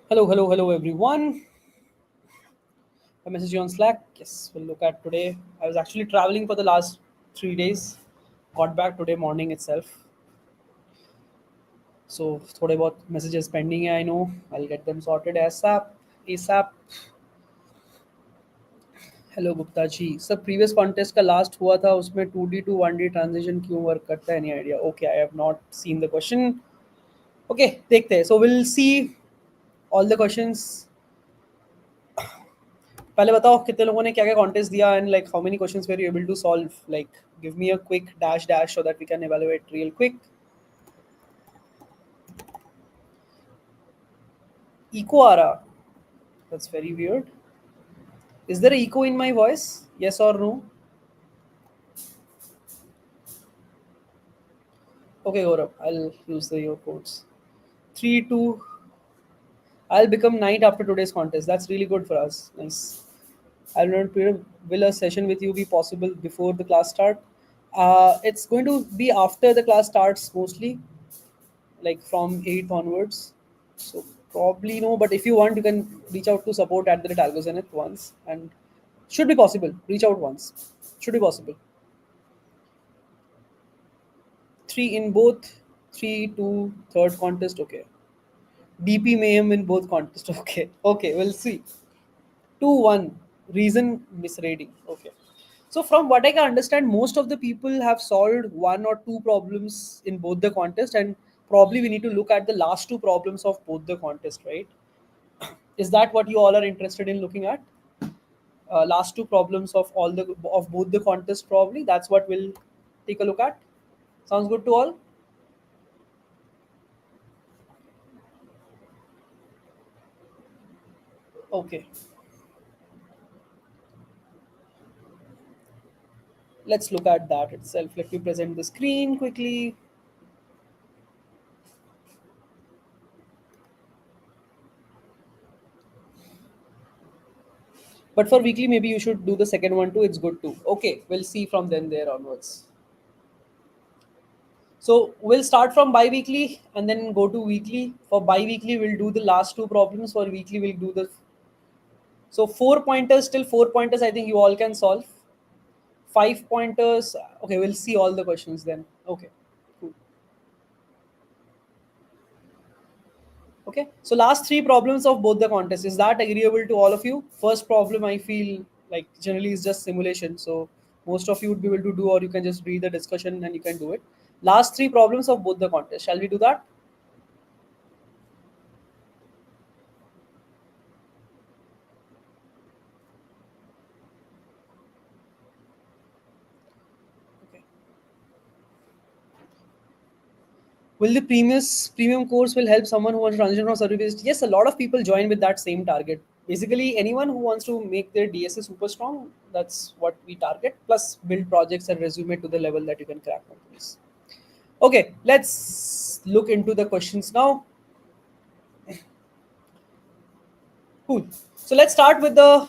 Hello, hello, hello, everyone. I message you on Slack. Yes, we'll look at today. I was actually traveling for the last 3 days. Got back today morning itself. So, thought about messages pending. I know I'll get them sorted ASAP. ASAP. Hello Gupta ji sir previous contest का last हुआ था उसमें 2D to 1D transition क्यों work करता है any idea okay I have not seen the question okay देखते हैं so will see all the questions पहले बताओ कितने लोगों ने क्या क्या कॉन्टेस्ट दिया and like how many questions were you able to solve like give me a quick dash dash so that we can evaluate real quick echo आ रहा that's very weird is there echo in my voice yes or no okay Gaurav I will use the your codes 3 2 I'll become knight after today's contest that's really good for us nice I'll not will a session with you be possible before the class start it's going to be after the class starts mostly like from 8 onwards. So probably no, but if you want, you can reach out to support at the Algozenith once and should be possible. Reach out once. Should be possible. Three in both, three, two, third contest, okay. DP Mayhem in both contests, okay. Okay, we'll see. 2-1. Reason misreading. Okay. So from what I can understand, most of the people have solved one or two problems in both the contest, and probably we need to look at the last two problems of both the contest, right? Is that what you all are interested in looking at? Last two problems of both the contests, probably. That's what we'll take a look at. Sounds good to all? Okay. Let's look at that itself. Let me present the screen quickly. But for weekly, maybe you should do the second one too. It's good too. Okay, we'll see from then there onwards. So we'll start from bi-weekly and then go to weekly. For bi-weekly, we'll do the last two problems. For weekly, we'll do the so 4 pointers till 4 pointers. I think you all can solve. 5 pointers. Okay, we'll see all the questions then. Okay, cool. Okay, so last three problems of both the contests, is that agreeable to all of you? First problem, I feel like generally is just simulation, so most of you would be able to do, or you can just read the discussion and you can do it. Last three problems of both the contests, shall we do that? Okay. Will the premium course will help someone who wants to transition from survey based? Yes, a lot of people join with that same target. Basically, anyone who wants to make their DSA super strong, that's what we target. Plus, build projects and resume to the level that you can crack companies. Okay, let's look into the questions now. Cool. So let's start with the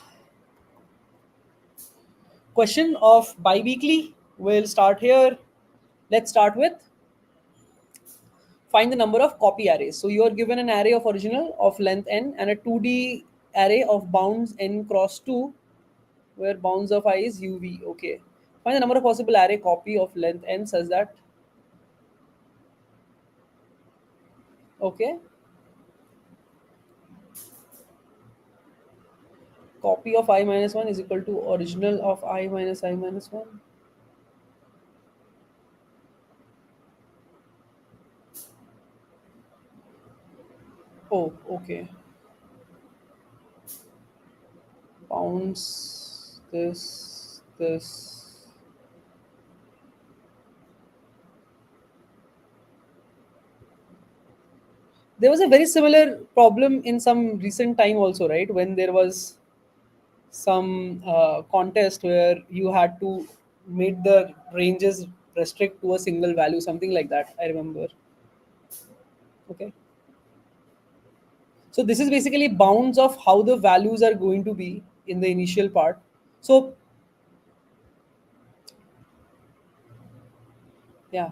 question of bi-weekly. We'll start here. Let's start with find the number of copy arrays. So you are given an array of original of length n and a 2D array of bounds n cross 2 where bounds of I is uv. Okay. Find the number of possible array copy of length n such that okay. Copy of I minus 1 is equal to original of I minus 1. Oh, okay. Bounds this. There was a very similar problem in some recent time also, right? When there was some contest where you had to make the ranges restrict to a single value, something like that. I remember. Okay. So this is basically bounds of how the values are going to be in the initial part. So yeah,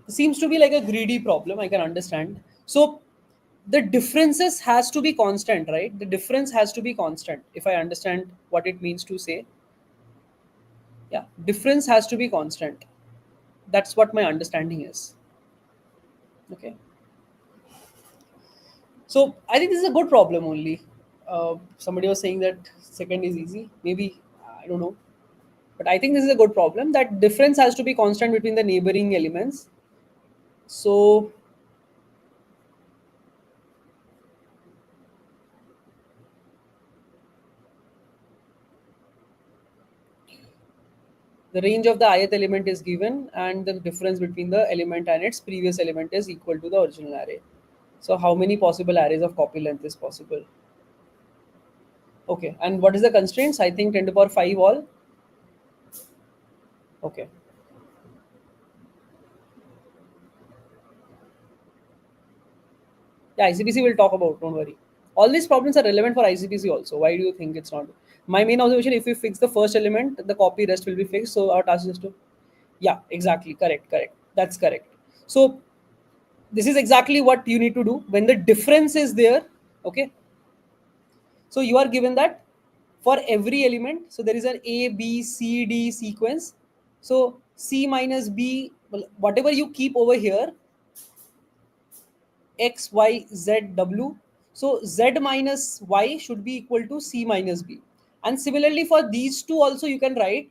it seems to be like a greedy problem. I can understand. So the differences has to be constant, right? The difference has to be constant. If I understand what it means to say, yeah, difference has to be constant. That's what my understanding is. Okay. So I think this is a good problem only. Somebody was saying that second is easy. Maybe, I don't know. But I think this is a good problem, that difference has to be constant between the neighboring elements. So the range of the ith element is given, and the difference between the element and its previous element is equal to the original array. So how many possible arrays of copy length is possible? Okay, and what is the constraints? I think 10 to the power 5 all. Okay. Yeah, ICPC will talk about, don't worry. All these problems are relevant for ICPC also. Why do you think it's not? My main observation, if we fix the first element, the copy rest will be fixed. So our task is to, yeah, exactly, correct, correct. That's correct. So this is exactly what you need to do when the difference is there. Okay. So you are given that for every element. So there is an A, B, C, D sequence. So C minus B, well, whatever you keep over here, X, Y, Z, W. So Z minus Y should be equal to C minus B. And similarly for these two also you can write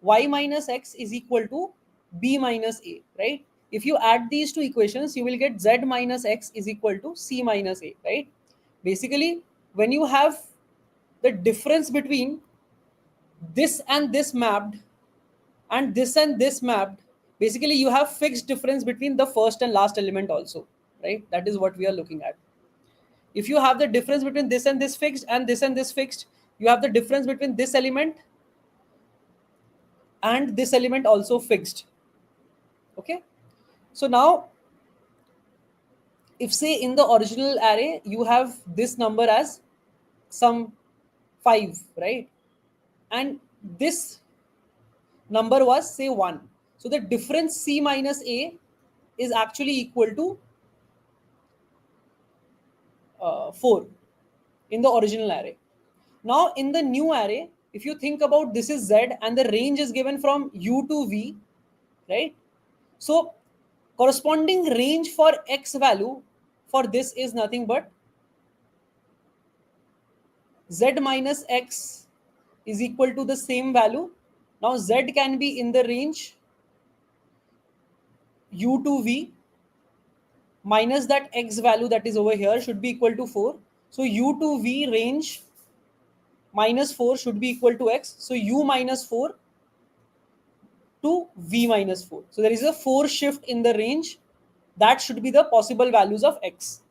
Y minus X is equal to B minus A, right? If you add these two equations, you will get Z minus X is equal to C minus A, right? Basically, when you have the difference between this and this mapped and this mapped, basically you have fixed difference between the first and last element also, right? That is what we are looking at. If you have the difference between this and this fixed and this fixed, you have the difference between this element and this element also fixed. Okay. So now, if say in the original array you have this number as some 5, right, and this number was say 1, so the difference C minus A is actually equal to 4 in the original array. Now in the new array, if you think about, this is Z and the range is given from U to V, right? So corresponding range for X value for this is nothing but Z minus X is equal to the same value. Now Z can be in the range U to V minus that X value that is over here should be equal to 4. So U to V range minus 4 should be equal to X. So U minus 4 to V minus 4. So there is a 4 shift in the range. That should be the possible values of X.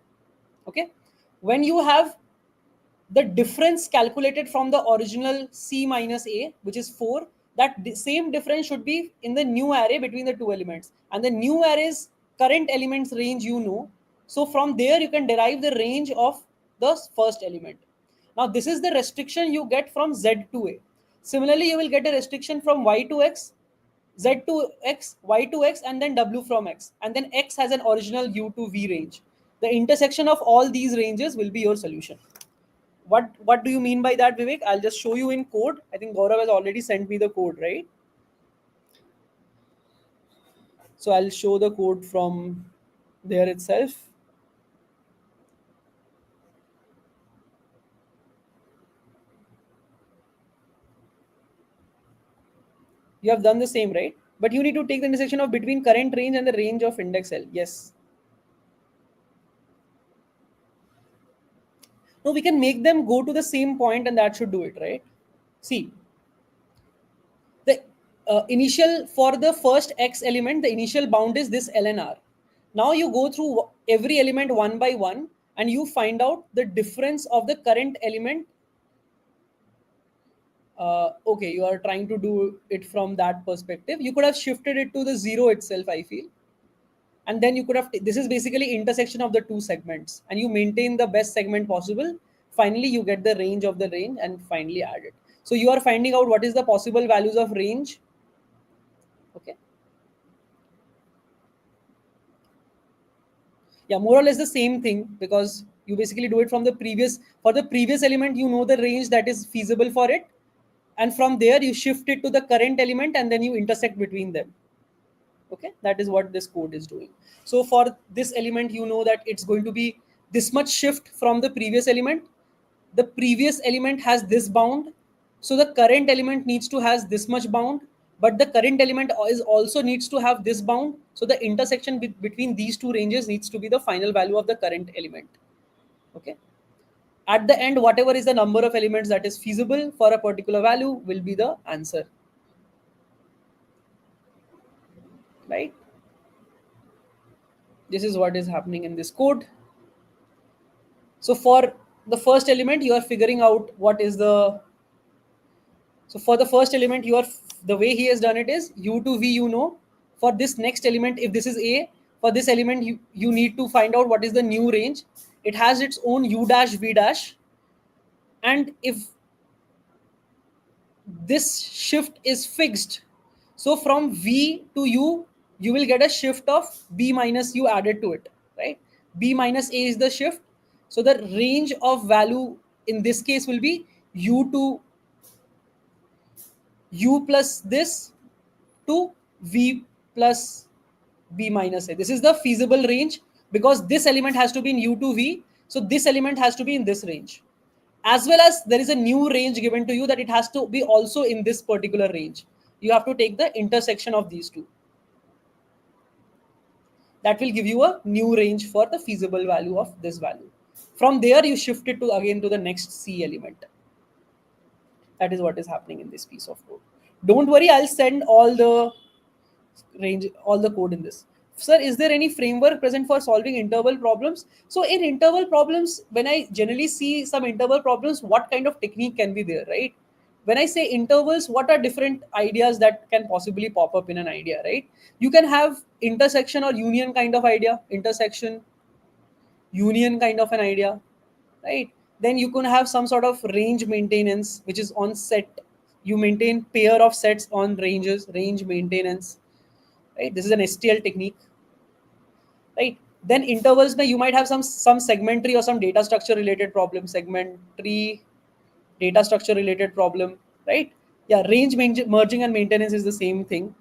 Okay. When you have the difference calculated from the original C minus A, which is 4, that same difference should be in the new array between the two elements. And the new array's current elements range you know. So from there you can derive the range of the first element. Now this is the restriction you get from Z to A. Similarly, you will get a restriction from Y to X, Z to X, Y to X, and then W from X. And then X has an original U to V range. The intersection of all these ranges will be your solution. What do you mean by that, Vivek? I'll just show you in code. I think Gaurav has already sent me the code, right? So I'll show the code from there itself. You have done the same, right? But you need to take the intersection of between current range and the range of index L. Yes. No, we can make them go to the same point and that should do it, right? See, the initial for the first X element, the initial bound is this LNR. Now you go through every element one by one and you find out the difference of the current element. Okay, you are trying to do it from that perspective. You could have shifted it to the 0 itself, I feel. And then you could have, this is basically intersection of the two segments and you maintain the best segment possible. Finally, you get the range of the range and finally add it. So you are finding out what is the possible values of range. Okay. Yeah, more or less the same thing, because you basically do it from the previous, for the previous element you know the range that is feasible for it, and from there you shift it to the current element and then you intersect between them. Okay, that is what this code is doing. So for this element you know that it's going to be this much shift from the previous element. The previous element has this bound, so the current element needs to has this much bound, but the current element is also needs to have this bound, so the intersection between these two ranges needs to be the final value of the current element. Okay, at the end whatever is the number of elements that is feasible for a particular value will be the answer, right? This is what is happening in this code. So for the first element you are figuring out what is the, so for the first element you are, the way he has done it is u to v, you know, for this next element if this is a, for this element you need to find out what is the new range. It has its own u dash v dash, and if this shift is fixed, so from v to u you will get a shift of b minus u added to it, right? B minus a is the shift, so the range of value in this case will be u to u plus this to v plus b minus a. This is the feasible range because this element has to be in u to v, so this element has to be in this range, as well as there is a new range given to you that it has to be also in this particular range. You have to take the intersection of these two. That will give you a new range for the feasible value of this value. From there you shift it to again to the next c element. That is what is happening in this piece of code. Don't worry, I'll send all the range, all the code in this. Sir, is there any framework present for solving interval problems? So in interval problems, when I generally see some interval problems, what kind of technique can be there, right? When I say intervals, what are different ideas that can possibly pop up in an idea, right? You can have intersection or union kind of idea, intersection, union kind of an idea, right? Then you can have some sort of range maintenance, which is on set. You maintain pair of sets on ranges, range maintenance, right? This is an STL technique, right? Then intervals, you might have some segmentary or some data structure related problem, segmentary data structure related problem, right? Yeah, range merging and maintenance is the same thing.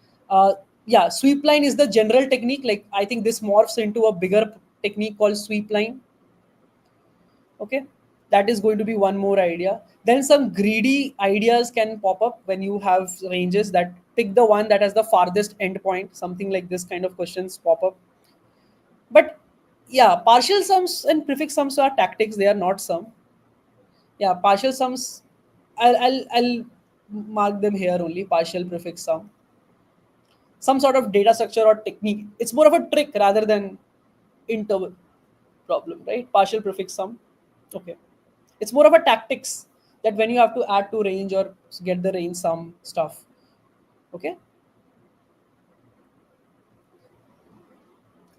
Yeah, sweep line is the general technique. Like I think this morphs into a bigger technique called sweep line. Okay, that is going to be one more idea. Then some greedy ideas can pop up when you have ranges that pick the one that has the farthest endpoint. Something like this kind of questions pop up. But yeah, partial sums and prefix sums are tactics. They are not sum. Yeah, partial sums. I'll mark them here only. Partial prefix sum. Some sort of data structure or technique. It's more of a trick rather than interval problem, right? Partial prefix sum. Okay. It's more of a tactics that when you have to add to range or get the range sum stuff. Okay.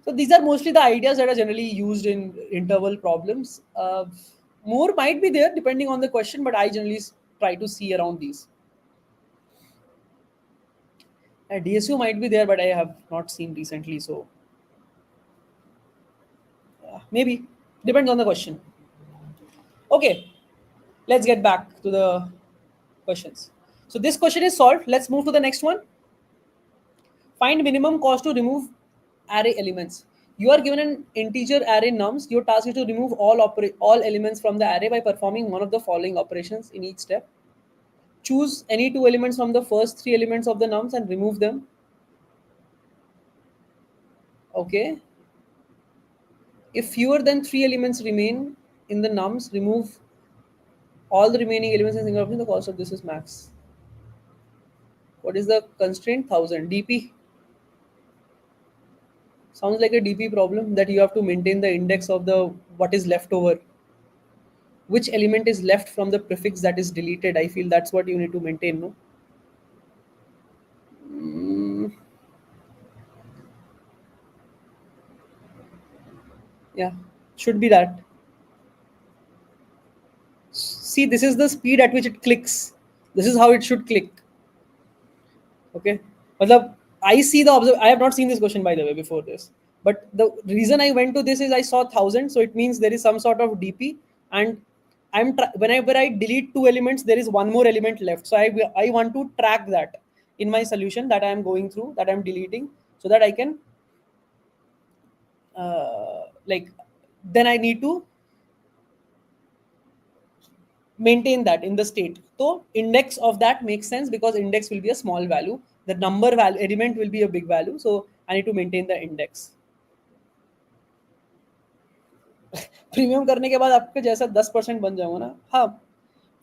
So these are mostly the ideas that are generally used in interval problems. More might be there depending on the question, but I generally try to see around these. DSU might be there, but I have not seen recently. So maybe depends on the question. Okay, let's get back to the questions. So this question is solved. Let's move to the next one. Find minimum cost to remove array elements. You are given an integer array nums. Your task is to remove all elements from the array by performing one of the following operations in each step. Choose any two elements from the first three elements of the nums and remove them. Okay. If fewer than three elements remain in the nums, remove all the remaining elements in single operation. The cost of this is max. What is the constraint? 1000 DP. Sounds like a DP problem that you have to maintain the index of the what is left over. Which element is left from the prefix that is deleted? I feel that's what you need to maintain, no? Mm, yeah, should be that. See, this is the speed at which it clicks. This is how it should click. Okay. But I see the I have not seen this question by the way before this. But the reason I went to this is I saw 1000, so it means there is some sort of DP, and whenever I delete two elements, there is one more element left. So I want to track that in my solution that I am going through, that I am deleting, so that I can like then I need to maintain that in the state. So index of that makes sense because index will be a small value. The number value element will be a big value. So I need to maintain the index. Premium करने के बाद आपके जैसा 10% बन जाऊंगा ना, हाँ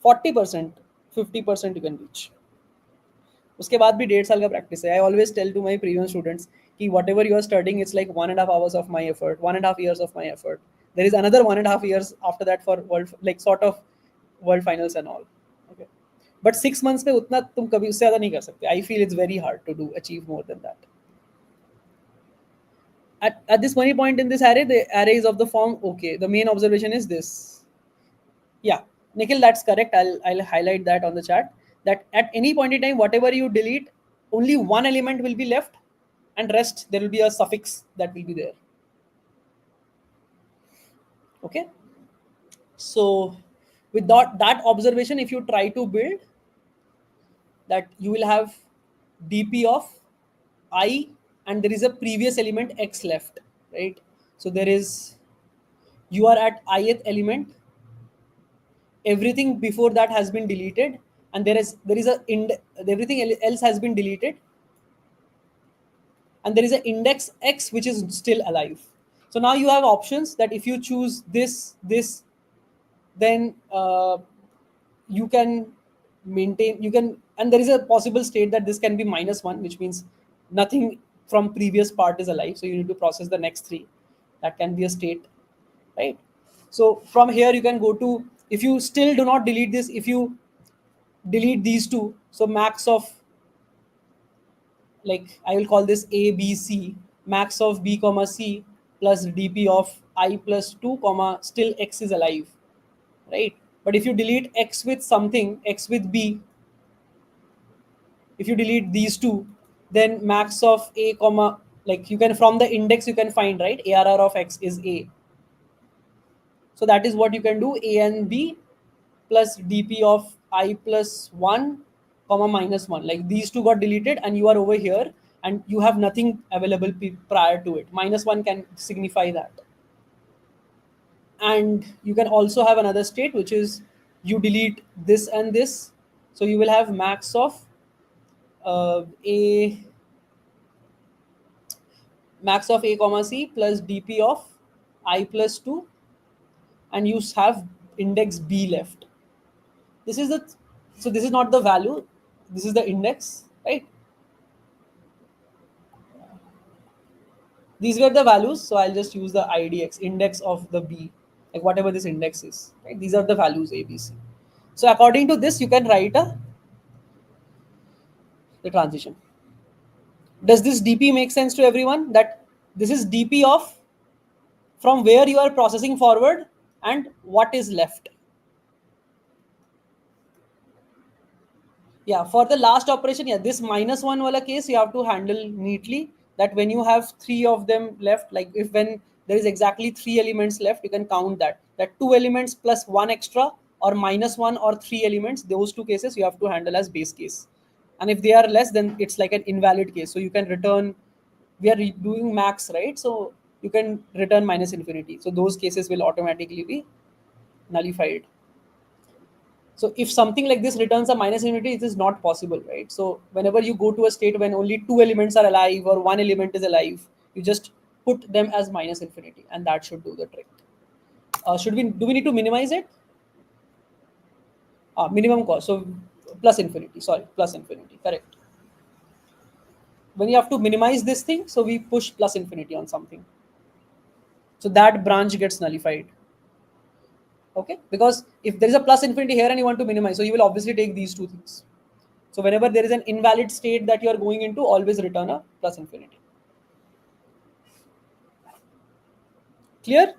40%, 50% you can reach. उसके बाद भी 1.5 साल का प्रैक्टिस है. I always tell to my premium students कि whatever you are studying it's like 1.5 hours of my effort, 1.5 years of my effort. There is another 1.5 years after that for world, like sort of world finals and all. Okay, but 6 months में उतना तुम कभी उससे ज़्यादा नहीं कर सकते. I feel it's very hard to do achieve more than that. At this many point in this array, the array is of the form, okay, the main observation is this. Yeah, Nikhil, that's correct. I'll highlight that on the chat, that at any point in time, whatever you delete, only one element will be left, and rest there will be a suffix that will be there. Okay, so with that observation, if you try to build that, you will have dp of I, and there is a previous element x left, right? So there is, you are at ith element, everything before that has been deleted, and there is everything else has been deleted, and there is an index x which is still alive. So now you have options that if you choose this, then you can maintain, you can, and there is a possible state that this can be -1, which means nothing from previous part is alive, so you need to process the next 3. That can be a state, right? So from here you can go to, if you still do not delete this, if you delete these two, so max of, like I will call this a b c, max of b comma c plus dp of I plus 2 comma still x is alive, right? But if you delete x with something, x with b, if you delete these two, then max of a comma, like you can, from the index you can find, right, arr of x is a. So that is what you can do, a and b plus dp of I plus 1 comma -1. Like these two got deleted and you are over here and you have nothing available prior to it. -1 can signify that. And you can also have another state, which is you delete this and this. So you will have max of a comma c plus dp of I plus 2, and you have index b left. This is the, so this is not the value, this is the index, right? These were the values, so I'll just use the idx, index of the b, like whatever this index is, right? These are the values a, b, c. So according to this, you can write the transition. Does this dp make sense to everyone? That this is dp of from where you are processing forward and what is left. Yeah, for the last operation, yeah, this -1 wala case you have to handle neatly, that when you have 3 of them left, like if when there is exactly 3 elements left, you can count that 2 elements plus 1 extra, or -1 or 3 elements, those two cases you have to handle as base case. And if they are less, then it's like an invalid case. So you can return, we are doing max, right? So you can return -infinity. So those cases will automatically be nullified. So if something like this returns a -infinity, it is not possible, right? So whenever you go to a state when only 2 elements are alive or 1 element is alive, you just put them as -infinity, and that should do the trick. Do we need to minimize it? Minimum cost. So plus infinity, correct. When you have to minimize this thing, so we push plus infinity on something. So that branch gets nullified. Okay, because if there is a plus infinity here and you want to minimize, so you will obviously take these two things. So whenever there is an invalid state that you are going into, always return a plus infinity. Clear?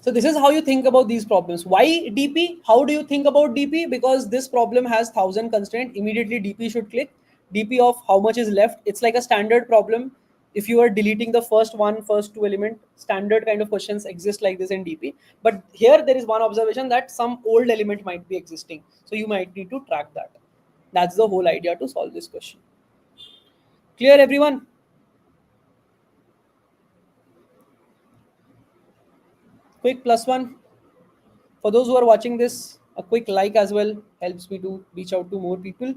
So this is how you think about these problems. Why DP? How do you think about DP? Because this problem has 1000 constraint. Immediately DP should click. dp of how much is left. It's like a standard problem. If you are deleting the first two element, standard kind of questions exist like this in dp. But here there is one observation that some old element might be existing, so you might need to track that. That's the whole idea to solve this question. Clear, everyone? Quick plus one for those who are watching this. A quick like as well helps me to reach out to more people.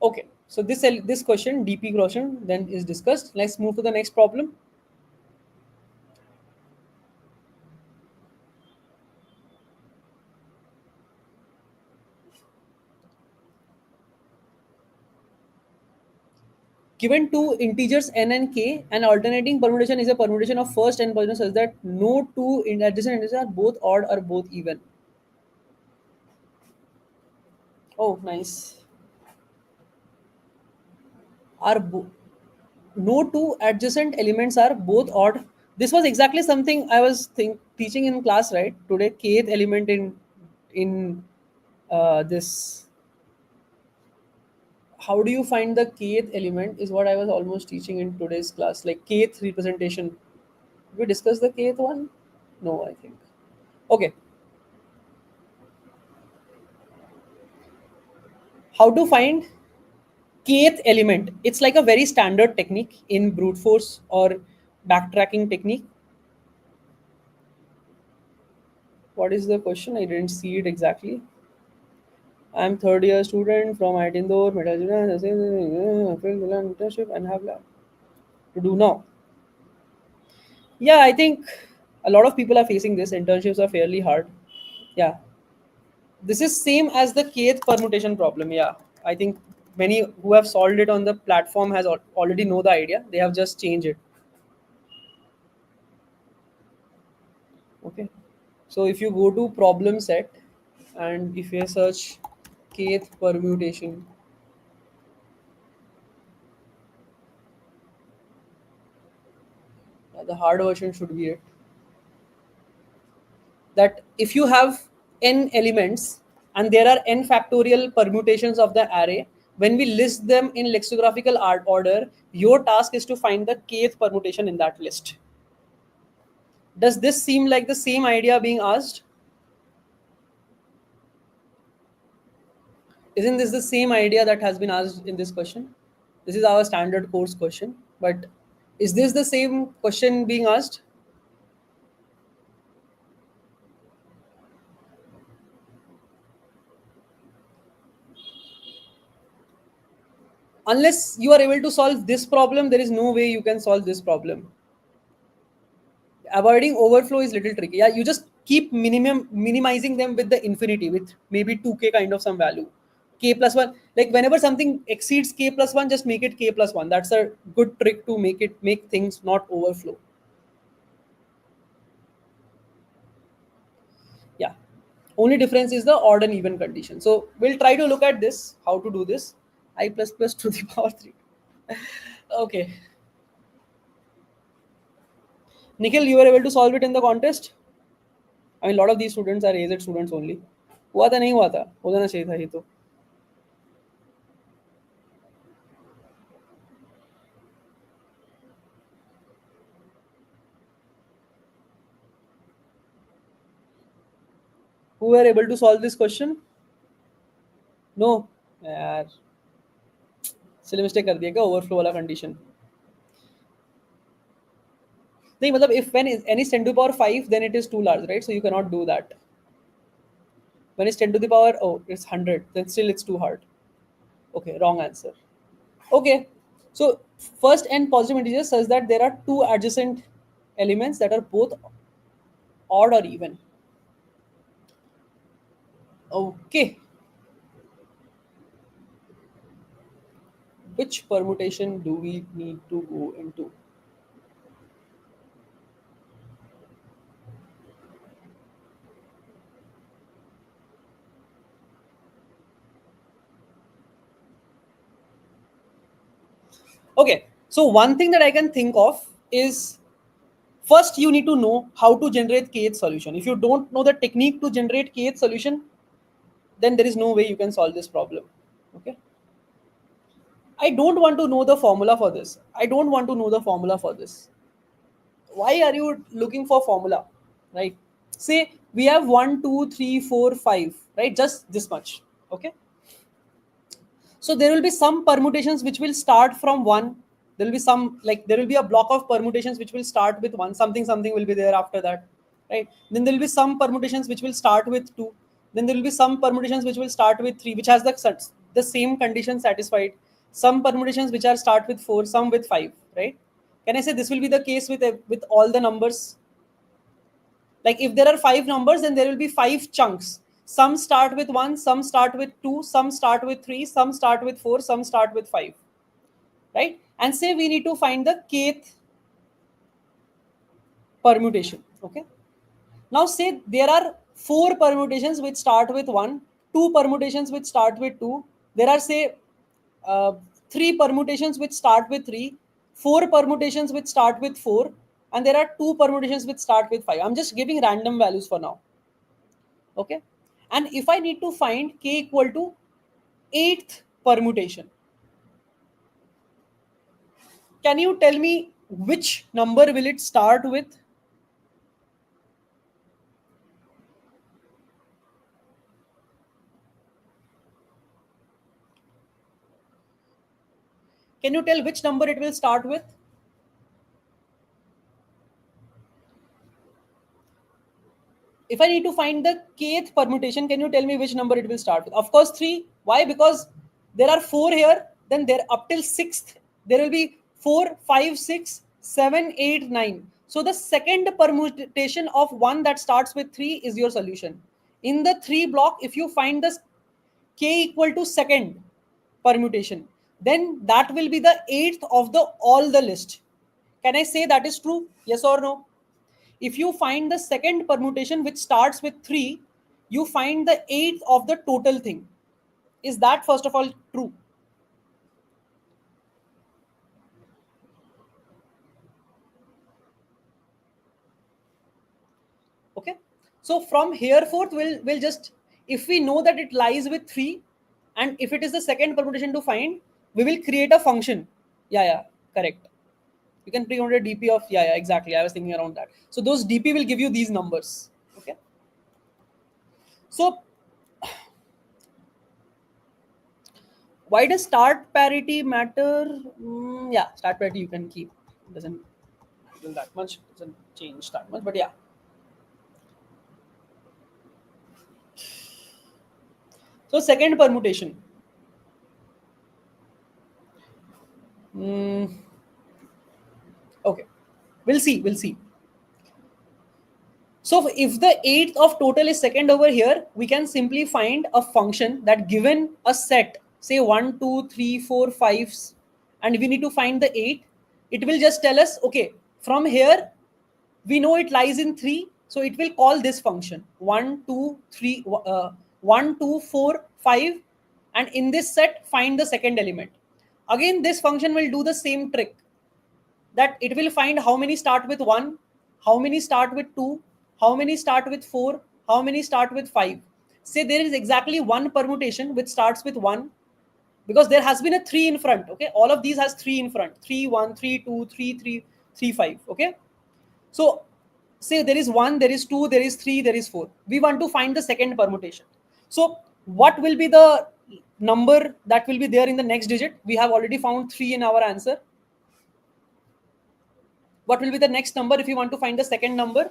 Okay, so this question, DP question, then is discussed. Let's move to the next problem. Given two integers n and k, an alternating permutation is a permutation of first n position such that no two adjacent integers are both odd or both even. Oh, nice. No two adjacent elements are both odd. This was exactly something I was teaching in class, right? Today, kth element in this. How do you find the kth element is what I was almost teaching in today's class, like kth representation. Did we discuss the kth one? No, I think. Okay, how to find kth element? It's like a very standard technique in brute force or backtracking technique. What is the question? I didn't see it exactly. I'm third year student from IT Indore, internship and have lab to do now. Yeah, I think a lot of people are facing this. Internships are fairly hard. Yeah, this is same as the kth permutation problem. Yeah, I think many who have solved it on the platform has already know the idea. They have just changed it. Okay, so if you go to problem set and if you search kth permutation, the hard version should be it. That if you have n elements and there are n factorial permutations of the array, when we list them in lexicographical order, your task is to find the kth permutation in that list. Does this seem like the same idea being asked? Isn't this the same idea that has been asked in this question? This is our standard course question, but is this the same question being asked? Unless you are able to solve this problem, there is no way you can solve this problem. Avoiding overflow is little tricky. Yeah, you just keep minimizing them with the infinity, with maybe 2k kind of some value. K plus 1, like whenever something exceeds k plus 1, just make it k plus 1. That's a good trick to make things not overflow. Yeah, only difference is the odd and even condition. So we'll try to look at this, how to do this. I plus plus to the power 3. Okay, Nikhil, you were able to solve it in the contest. I mean, a lot of these students are AZ students only. हुआ था नहीं हुआ था, हो जाना चाहिए था ये तो. Who were able to solve this question? No, यार सिले मिस्टेक कर दिया क्या ओवरफ्लो वाला कंडीशन? नहीं मतलब if when is n is 10 to the power 5 then it is too large, right? So you cannot do that. When it's 10 to the power, oh, it's 100, then still it's too hard. Okay, wrong answer. Okay, so first n positive integer says that there are two adjacent elements that are both odd or even. Okay, which permutation do we need to go into? Okay, so one thing that I can think of is First, you need to know how to generate kth solution. If you don't know the technique to generate kth solution, then there is no way you can solve this problem. Okay. I don't want to know the formula for this. I don't want to know the formula for this. Why are you looking for formula? Right? Say we have 1, 2, 3, 4, 5. Right? Just this much. Okay. So there will be some permutations which will start from 1. There will be some, like there will be a block of permutations which will start with 1. Something will be there after that. Right? Then there will be some permutations which will start with 2. Then there will be some permutations which will start with 3, which has the same condition satisfied. Some permutations which are start with 4, some with 5. Right? Can I say this will be the case with all the numbers? Like if there are 5 numbers, then there will be 5 chunks. Some start with 1, some start with 2, some start with 3, some start with 4, some start with 5. Right? And say we need to find the kth permutation. Okay. Now say there are 4 permutations which start with 1, 2 permutations which start with 2. There are say 3 permutations which start with 3, 4 permutations which start with 4, and there are 2 permutations which start with 5. I'm just giving random values for now. Okay. And if I need to find k equal to 8th permutation, can you tell me which number will it start with? Can you tell which number it will start with? If I need to find the kth permutation, can you tell me which number it will start with? Of course, 3. Why? Because there are 4 here, then there up till 6th, there will be 4, 5, 6, 7, 8, 9. So the second permutation of 1 that starts with 3 is your solution. In the 3 block, if you find the k equal to second permutation, then that will be the 8th of the all the list. Can I say that is true? Yes or no? If you find the second permutation which starts with 3, you find the 8th of the total thing. Is that first of all true? Okay. So from here forth, we'll just, if we know that it lies with 3, and if it is the second permutation to find, we will create a function. Yeah, correct. You can pre-order DP of, yeah, exactly. I was thinking around that. So those DP will give you these numbers. Okay. So why does start parity matter? Yeah, start parity you can keep. It doesn't do that much. Doesn't change that much. But yeah. So second permutation. Okay. We'll see. We'll see. So if the 8th of total is second over here, we can simply find a function that given a set, say 1, 2, 3, 4, 5, and we need to find the 8, it will just tell us, okay, from here, we know it lies in 3, so it will call this function 1, 2, 3, 1, 2, 4, 5, and in this set, find the second element. Again, this function will do the same trick, that it will find how many start with 1, how many start with 2, how many start with 4, how many start with 5. Say there is exactly one permutation which starts with 1, because there has been a 3 in front. Okay, all of these has 3 in front, 3, 1, 3, 2, 3, 3, 3, 5. Okay, so say there is 1, there is 2, there is 3, there is 4. We want to find the second permutation. So what will be the number that will be there in the next digit? We have already found 3 in our answer. What will be the next number if you want to find the second number?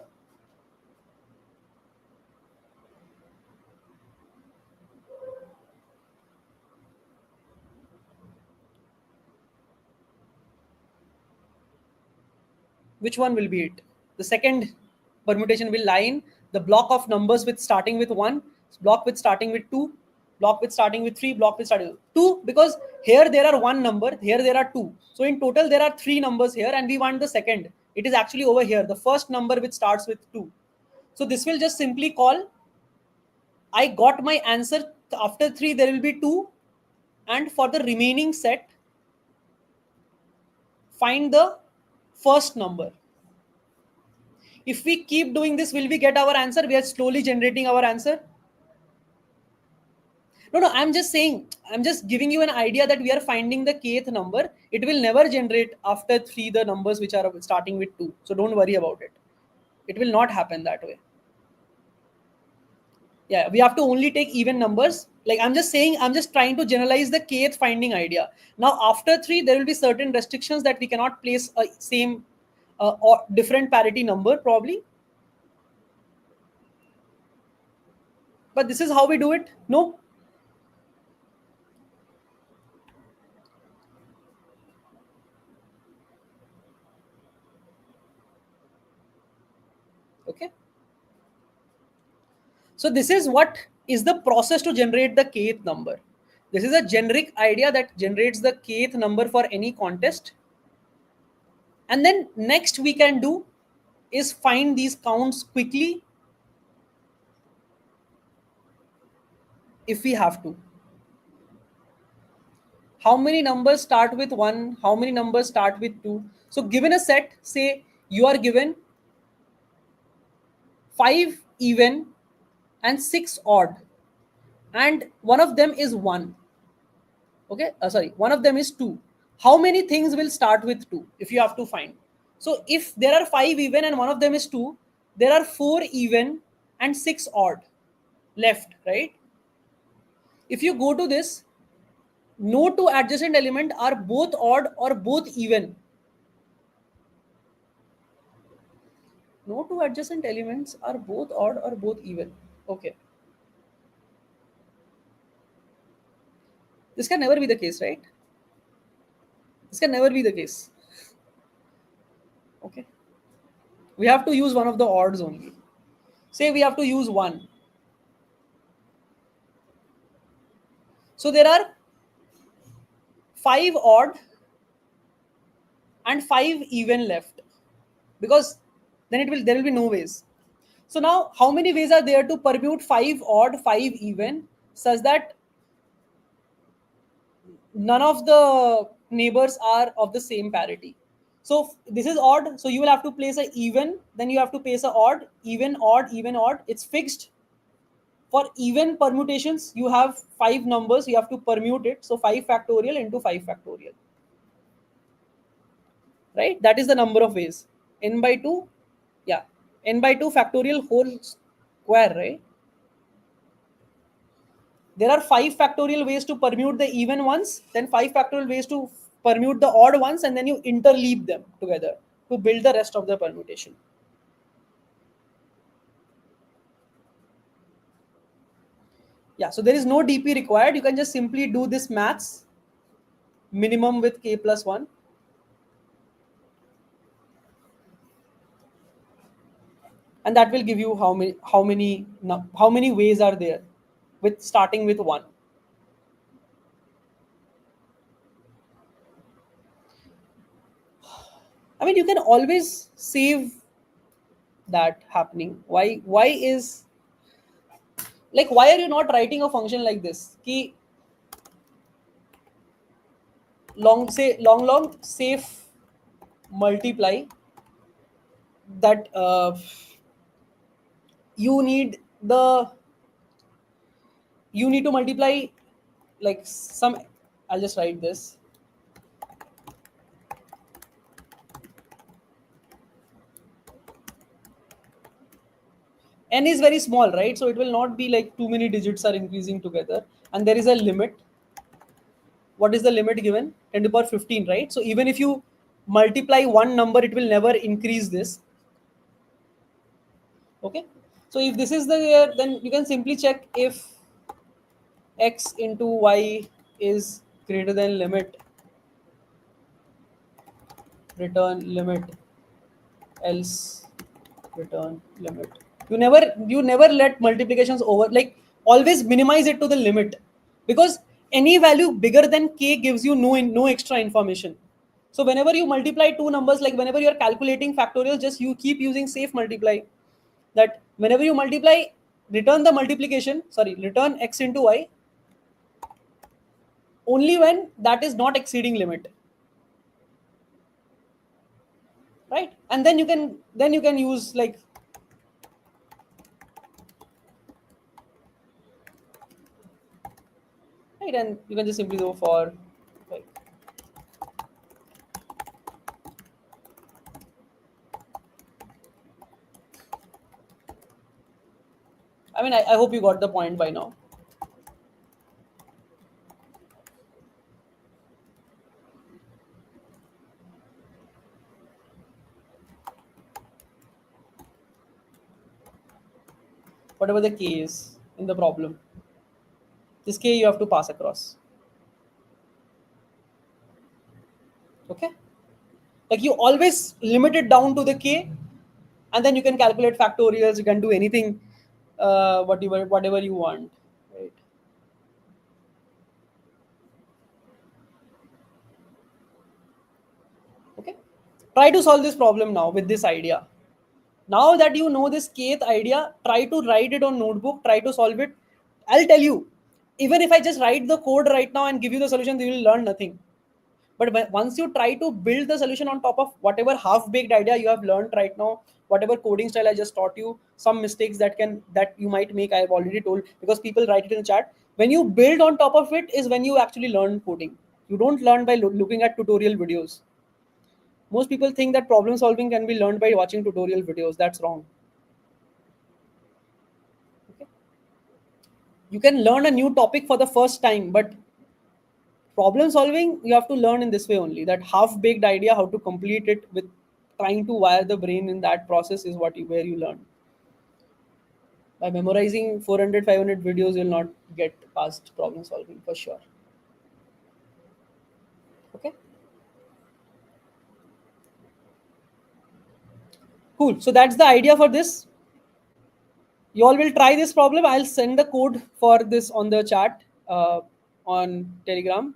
Which one will be it? The second permutation will lie in the block of numbers with starting with 1, block with starting with 2, block with starting with 3, block with starting with 2, because here there are 1 number, here there are 2. So in total there are 3 numbers here, and we want the second. It is actually over here, the first number which starts with 2. So this will just simply call, I got my answer, after 3 there will be 2, and for the remaining set, find the first number. If we keep doing this, will we get our answer? We are slowly generating our answer. No, I'm just saying, I'm just giving you an idea that we are finding the kth number. It will never generate after 3 the numbers which are starting with 2. So don't worry about it. It will not happen that way. Yeah, we have to only take even numbers. Like I'm just saying, I'm just trying to generalize the kth finding idea. Now after 3, there will be certain restrictions that we cannot place a same or different parity number probably. But this is how we do it. No. Okay. So this is what is the process to generate the kth number. This is a generic idea that generates the kth number for any contest. And then next we can do is find these counts quickly if we have to. How many numbers start with 1? How many numbers start with 2? So given a set, say you are given 5 even and 6 odd, and one of them is 1. Okay, sorry, one of them is 2. How many things will start with 2 if you have to find? So if there are 5 even and one of them is 2, there are 4 even and 6 odd left, right? If you go to this, no two adjacent element are both odd or both even. No two adjacent elements are both odd or both even. Okay. This can never be the case, right? This can never be the case. Okay. We have to use one of the odds only. Say we have to use 1. So there are 5 odd and 5 even left, because then there will be no ways. So now how many ways are there to permute 5 odd, 5 even, such that none of the neighbors are of the same parity? So this is odd, so you will have to place a even, then you have to place a odd, even, odd, even, odd. It's fixed. For even permutations, you have 5 numbers, you have to permute it. So 5 factorial into 5 factorial. Right? That is the number of ways. N by 2, yeah. N by 2 factorial whole square, right? There are 5 factorial ways to permute the even ones, then 5 factorial ways to permute the odd ones, and then you interleave them together to build the rest of the permutation. Yeah, so there is no DP required. You can just simply do this maths minimum with k plus 1. And that will give you how many ways are there with starting with 1. I mean, you can always save that happening. Why is, like, why are you not writing a function like this? Ki long safe multiply that you need the you need to multiply like some. I'll just write this. N is very small, right? So it will not be like too many digits are increasing together, and there is a limit. What is the limit given? 10 to the power 15, right? So even if you multiply one number, it will never increase this. Okay. So if this is the, then you can simply check if x into y is greater than limit, return limit, else return limit. You never let multiplications over, like, always minimize it to the limit, because any value bigger than k gives you no extra information. So whenever you multiply two numbers, like whenever you're calculating factorial, just you keep using safe multiply, that whenever you multiply, return the multiplication, sorry, return x into y only when that is not exceeding limit, right? and then you can use like, right, and you can just simply go for like, I mean, I hope you got the point by now. Whatever the k is in the problem, this k you have to pass across. Okay, like you always limit it down to the k, and then you can calculate factorials, you can do anything, whatever you want, right? Okay, try to solve this problem now with this idea. Now that you know this kth idea, try to write it on notebook, try to solve it. I'll tell you, even if I just write the code right now and give you the solution, you will learn nothing. But once you try to build the solution on top of whatever half baked idea you have learned right now, whatever coding style I just taught you, some mistakes that you might make, I have already told, because people write it in the chat. When you build on top of it is when you actually learn coding. You don't learn by looking at tutorial videos. Most people think that problem solving can be learned by watching tutorial videos. That's wrong. Okay? You can learn a new topic for the first time, but problem solving you have to learn in this way only. That half baked idea, how to complete it with trying to wire the brain in that process, is where you learn. By memorizing 400, 500 videos, you'll not get past problem solving for sure. Okay, cool. So that's the idea for this. You all will try this problem. I'll send the code for this on the chat, on Telegram.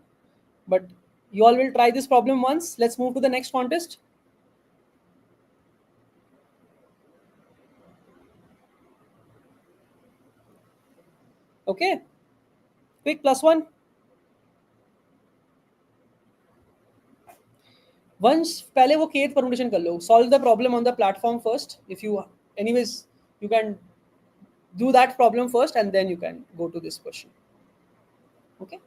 But you all will try this problem once. Let's move to the next contest. Okay, quick +1. Once पहले वो kth permutation कर लो. Solve the problem on the platform first. If you, anyways, you can do that problem first, and then you can go to this question. Okay.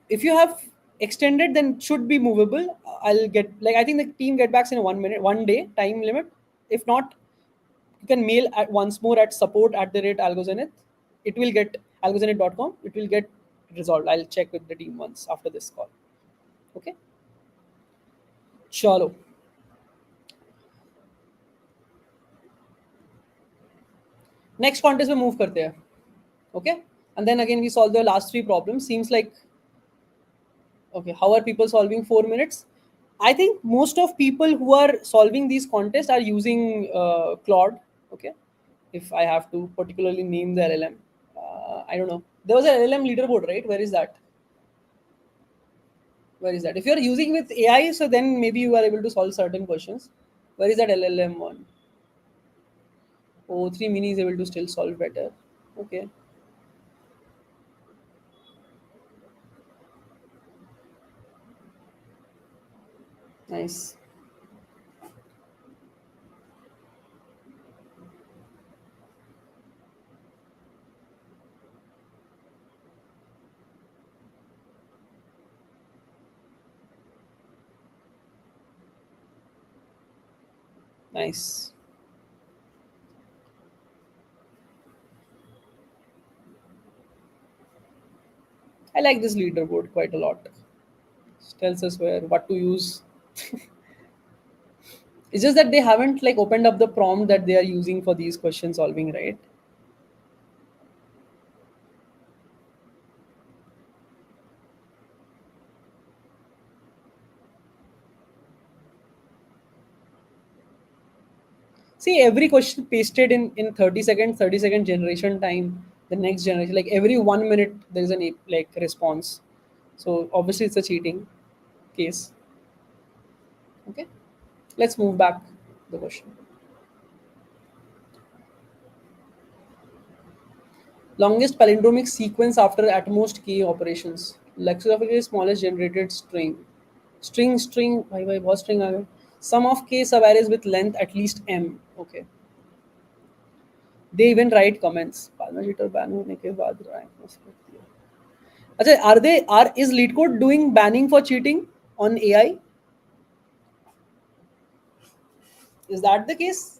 If you have extended, then it should be movable. I'll get, like, I think the team get backs in 1 minute, 1 day time limit. If not, you can mail at once more at support@algozenith. It will get algozenith.com. It will get resolved. I'll check with the team once after this call. Okay. Chalo. Next contest में move करते हैं. Okay, and then again we solve the last three problems. Seems like, okay, how are people solving 4 minutes? I think most of people who are solving these contests are using Claude. Okay, if I have to particularly name the LLM, I don't know. There was an LLM leaderboard, right? Where is that? Where is that? If you're using with AI, so then maybe you are able to solve certain questions. Where is that LLM one? Oh, 3 mini is able to still solve better. Okay, nice. Nice. I like this leaderboard quite a lot. It tells us where what to use. It's just that they haven't like opened up the prompt that they are using for these question solving, right? See, every question pasted in 30 seconds, 30-second generation time. The next generation, like every 1 minute, there is an like response. So obviously, it's a cheating case. Okay, let's move back the question. Longest palindromic sequence after at most k operations. Lexicographically smallest generated string. String. Why बहुत string आ गया? Sum of k subarrays with length at least m. Okay. They even write comments. Palma cheater ban होने के बाद rank मस्त करती है. अच्छा, is Leetcode doing banning for cheating on AI? Is that the case?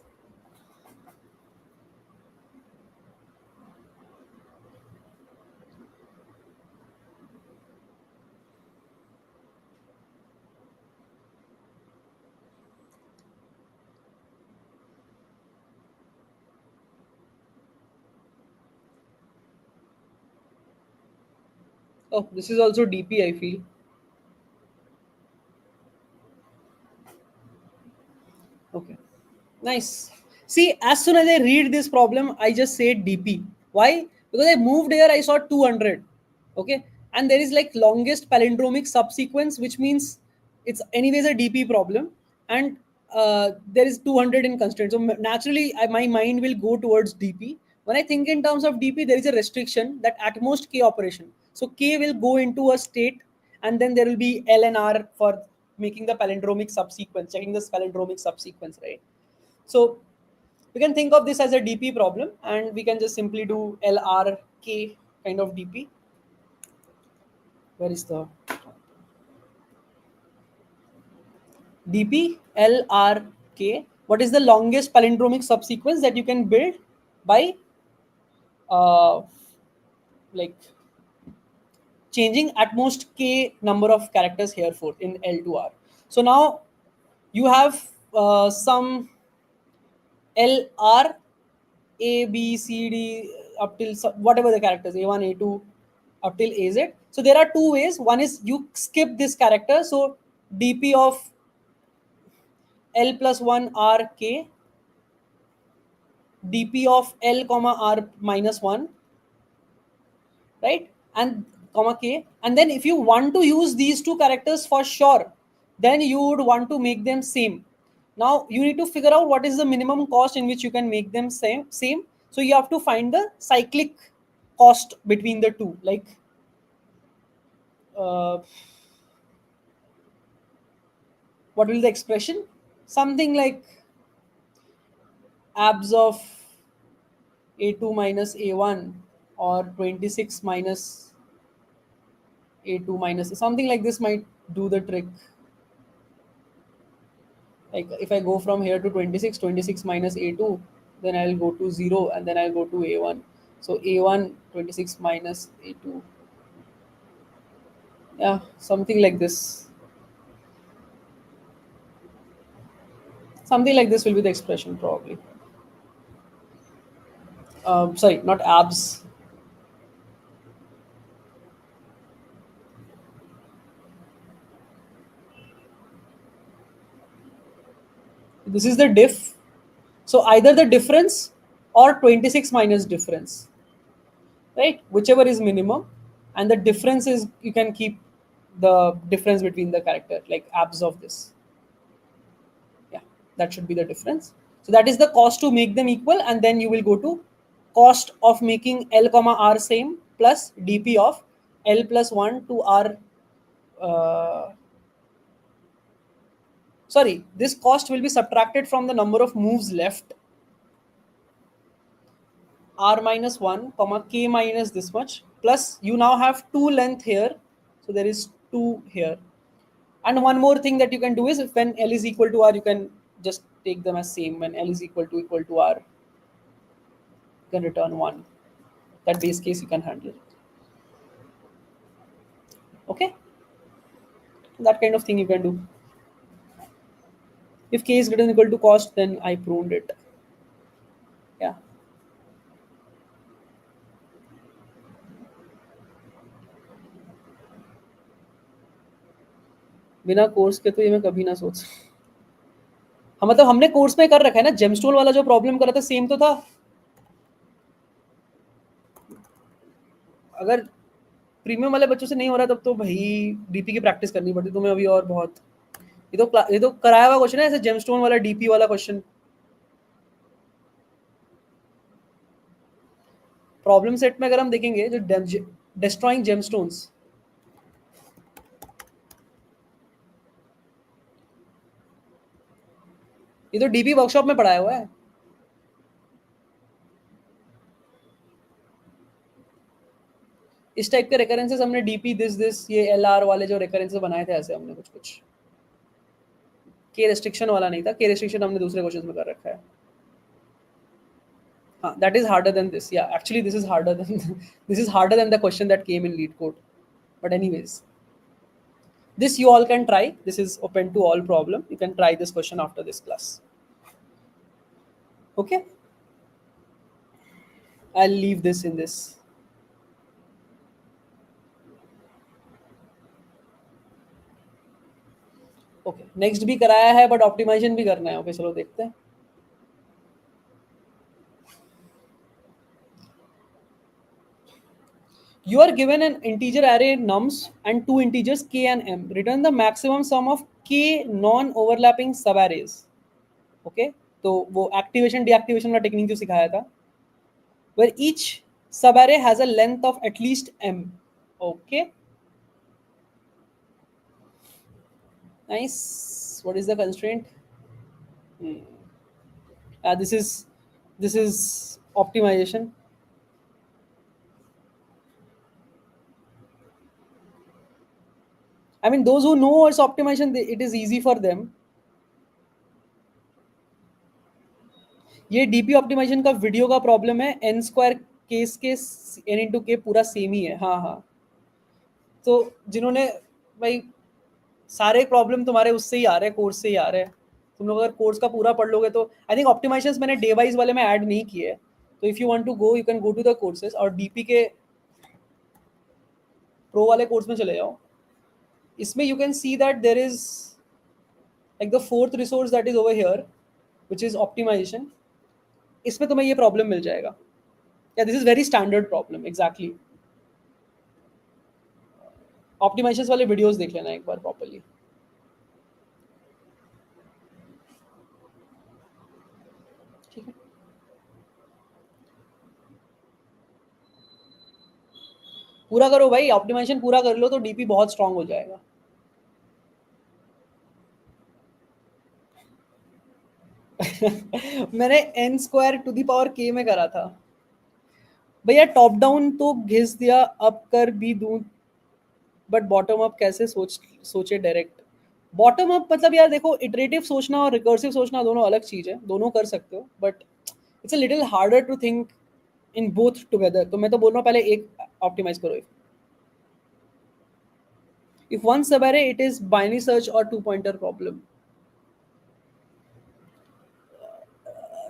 Oh, this is also DP, I feel. Okay. Nice. See, as soon as I read this problem, I just say DP. Why? Because I moved here, I saw 200. Okay. And there is like longest palindromic subsequence, which means it's anyways a DP problem. And there is 200 in constraint. So naturally, my mind will go towards DP. When I think in terms of DP, there is a restriction that at most K operation. So K will go into a state, and then there will be L and R for making the palindromic subsequence, checking this palindromic subsequence, right? So we can think of this as a DP problem, and we can just simply do LRK kind of DP. Where is the DP LRK? What is the longest palindromic subsequence that you can build by uh, like changing at most k number of characters here for in L to R? So now you have some LR A, B, C, D up till whatever the characters A1, A2 up till AZ. So there are two ways. One is you skip this character. So DP of L plus 1 R K, DP of L comma R minus 1, right? And comma K. And then if you want to use these two characters for sure, then you would want to make them same. Now you need to figure out what is the minimum cost in which you can make them same. So you have to find the cyclic cost between the two. Like uh, what will the expression? Something like abs of A2 minus A1 or 26 minus A2 minus something like this might do the trick. Like if I go from here to 26, 26 minus A2, then I'll go to 0 and then I'll go to A1. So A1, 26 minus A2. Yeah, something like this. Something like this will be the expression probably. Sorry, not abs. This is the diff. So either the difference or 26 minus difference, right? Whichever is minimum, and the difference is you can keep the difference between the character, like abs of this. Yeah, that should be the difference. So that is the cost to make them equal, and then you will go to cost of making L comma R same plus DP of L plus 1 to R. Uh, Sorry, this cost will be subtracted from the number of moves left, R minus 1 comma K minus this much, plus you now have two length here, so there is 2 here. And one more thing that you can do is if when L is equal to R, you can just take them as same. When L is equal to R, you can return 1. That base case you can handle. Okay, that kind of thing you can do. If K is greater than equal to cost, then I pruned it. Yeah. बिना course के तो ये मैं कभी ना सोच. हाँ मतलब हमने कोर्स में कर रखा है ना. जेमस्टोन वाला जो प्रॉब्लम कर रहा था सेम तो था. अगर प्रीमियम वाले बच्चों से नहीं हो रहा तब तो भाई डीपी की प्रैक्टिस करनी पड़ती तुम्हें अभी और बहुत. ये तो कराया हुआ क्वेश्चन है ऐसे जेमस्टोन वाला डीपी वाला क्वेश्चन. प्रॉब्लम सेट में अगर हम देखेंगे जो डिस्ट्रॉइंग जेमस्टोन्स, ये तो डीपी वर्कशॉप में पढ़ाया हुआ है। इस टाइप के रेकरेंसेस हमने डीपी दिस ये एलआर वाले जो रेकरेंसेस बनाए थे, ऐसे हमने कुछ कुछ, के रेस्ट्रिक्शन वाला नहीं था, के रेस्ट्रिक्शन हमने दूसरे क्वेश्चन में कर रखा है। हाँ, that is harder than this. Yeah, actually, this is harder than this is harder than the question that came in Leetcode. But anyways, this you all can try. This is open to all problem. You can try this question after this class. Okay, I'll leave this in this. Okay, next भी कराया है, but optimization भी करना है. Okay, चलो देखते हैं. You are given an integer array nums and two integers k and m. Return the maximum sum of k non-overlapping subarrays. Okay, तो वो activation deactivation वाला टेक्निक जो सिखाया था, where each subarray has a length of at least m. Okay, nice. What is the constraint? This is optimization. I mean, those who know it's optimization, it is easy for them. ये DP optimisation का video का problem है, N square case के N into के पूरा same ही है। हाँ हाँ, तो जिन्होंने भाई सारे प्रॉब्लम तुम्हारे उससे ही आ रहे हैं, कोर्स से ही आ रहे हैं। तुम लोग अगर कोर्स का पूरा पढ़ लोगे तो आई थिंक ऑप्टिमाइजेशन मैंने डे वाइज वाले में ऐड नहीं किए, तो if you want to go you can go to the courses और डीपी के प्रो वाले कोर्स में चले जाओ। इसमें you can see that there is like the fourth resource that is over here which is optimization. इसमें तुम्हें ये प्रॉब्लम मिल जाएगा। या this is very standard problem exactly. Optimization वाले वीडियोस देख लेना एक बार प्रॉपर्ली। ठीक है, पूरा करो भाई, ऑप्टिमाइजेशन पूरा कर लो तो डीपी बहुत स्ट्रांग हो जाएगा। मैंने n square to the power k में करा था भैया। टॉप डाउन तो घिस दिया, अप कर भी दूं, बट बॉटम अप कैसे सोचे डायरेक्ट। बॉटम अप मतलब यार देखो, इटरेटिव सोचना और रिकर्सिव सोचना दोनों अलग चीज है, दोनों कर सकते हो, but it's a little harder to think in both together. तो मैं तो बोल रहा हूँ पहले एक ऑप्टिमाइज करो। इफ वन सब array it is binary search or two pointer problem.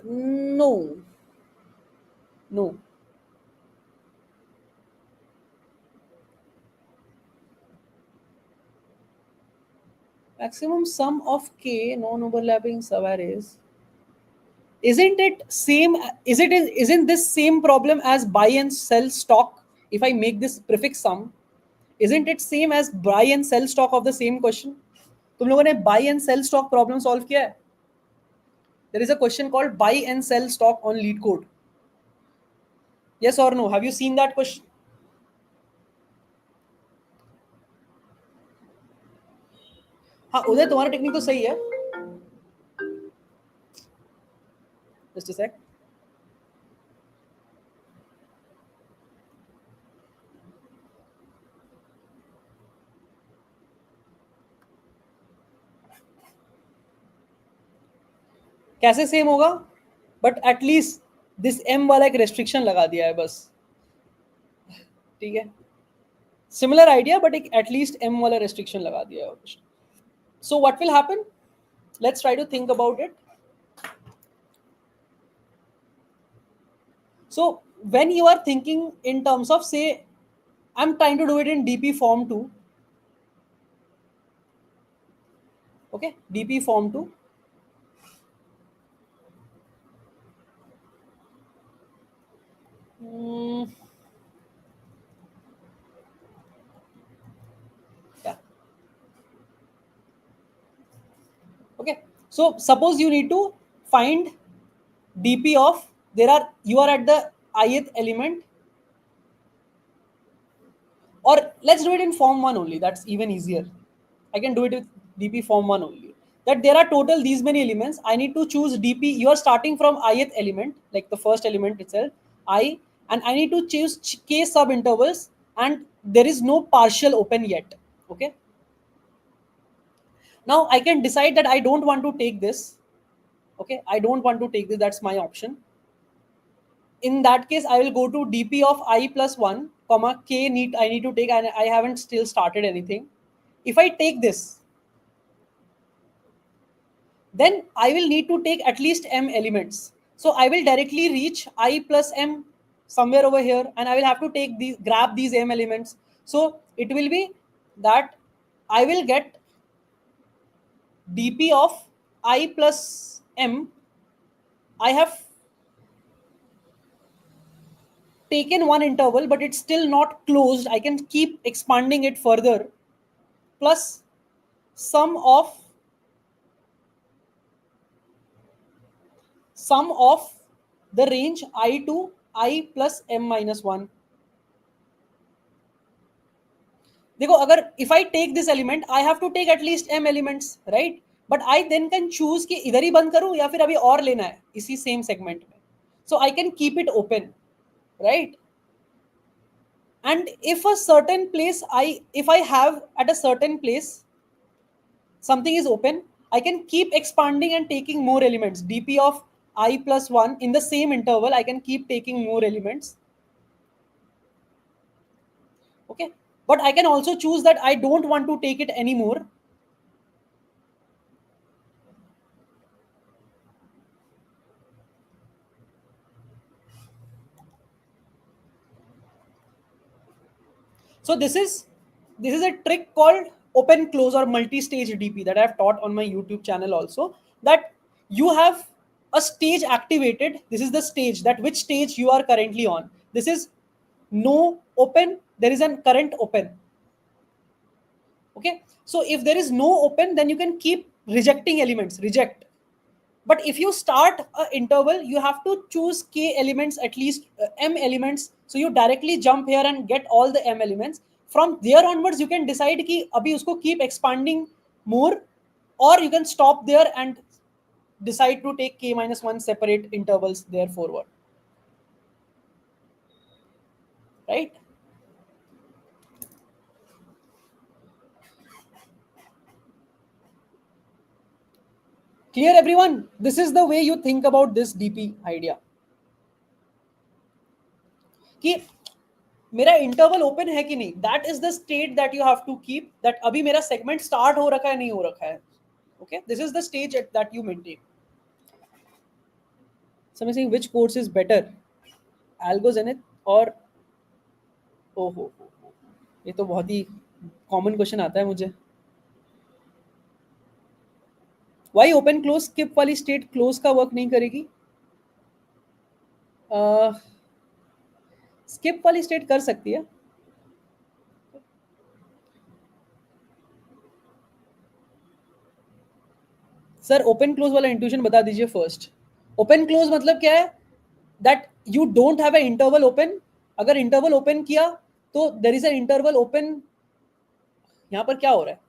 No, no. Maximum sum of k non-overlapping subarrays. Isn't it same? Isn't this same problem as buy and sell stock? If I make this prefix sum, isn't it same as buy and sell stock of the same question? तुम लोगों ने buy and sell stock problem solve किया है? There is a question called buy and sell stock on Leetcode. Yes or no? Have you seen that question? हाँ उदय, तुम्हारा technique तो सही है। Just a sec. कैसे सेम होगा? बट एटलीस्ट दिस m वाला एक रेस्ट्रिक्शन लगा दिया है बस। ठीक है, सिमिलर आइडिया बट एक एटलीस्ट m वाला रेस्ट्रिक्शन लगा दिया है। So what will happen? Let's try to think about it. So when you are thinking in terms of, say, I'm trying to do it in DP form too. Okay, DP form too. Yeah. Okay, so suppose you need to find DP of, you are at the ith element Or let's do it in form 1 only. That's even easier. I can do it with DP form 1 only. That there are total these many elements. I need to choose DP. You are starting from ith element, like the first element itself, I, and I need to choose k sub intervals, and there is no partial open yet. Okay. Now I can decide that I don't want to take this. Okay. I don't want to take this. That's my option. In that case, I will go to dp of I plus 1 comma k I need to take, and I haven't still started anything. If I take this, then I will need to take at least m elements. So I will directly reach I plus m somewhere over here, and I will have to take these, grab these m elements. So it will be that I will get dp of I plus m. I have taken one interval, but it's still not closed. I can keep expanding it further, plus sum of the range I to I plus m minus 1. देखो, अगर if I take this element, I have to take at least m elements, right? But I then can choose कि इधर ही बंद करूं या फिर अभी और लेना है इसी same segment में. So I can keep it open, right? And if a certain place if I have at a certain place something is open, I can keep expanding and taking more elements. dp of I plus 1 in the same interval, I can keep taking more elements. Okay. But I can also choose that I don't want to take it anymore. So this is a trick called open close or multi-stage DP that I've taught on my YouTube channel also, that you have a stage activated. This is the stage, that which stage you are currently on. This is no open, there is a current open. Okay. So if there is no open, then you can keep rejecting elements, reject. But if you start an interval, you have to choose k elements, at least m elements. So you directly jump here and get all the m elements. From there onwards, you can decide कि अभी उसको keep expanding more, or you can stop there and decide to take k minus 1 separate intervals there forward. Right? Clear, everyone? This is the way you think about this DP idea. कि मेरा interval open है कि नहीं, that is the state that you have to keep, that अभी मेरा segment start हो रखा है नहीं हो रखा है. Okay, this is the stage that you maintain. समझ saying which course is better, AlgoZenith or ओहो, ये तो बहुत ही कॉमन क्वेश्चन आता है मुझे. व्हाई ओपन क्लोज स्किप वाली स्टेट क्लोज का वर्क नहीं करेगी? स्किप वाली स्टेट कर सकती है. सर ओपन क्लोज वाला इंट्यूशन बता दीजिए फर्स्ट. ओपन क्लोज मतलब क्या है? That you don't have a interval open. अगर इंटरवल ओपन किया तो there is a interval open. यहां पर क्या हो रहा है?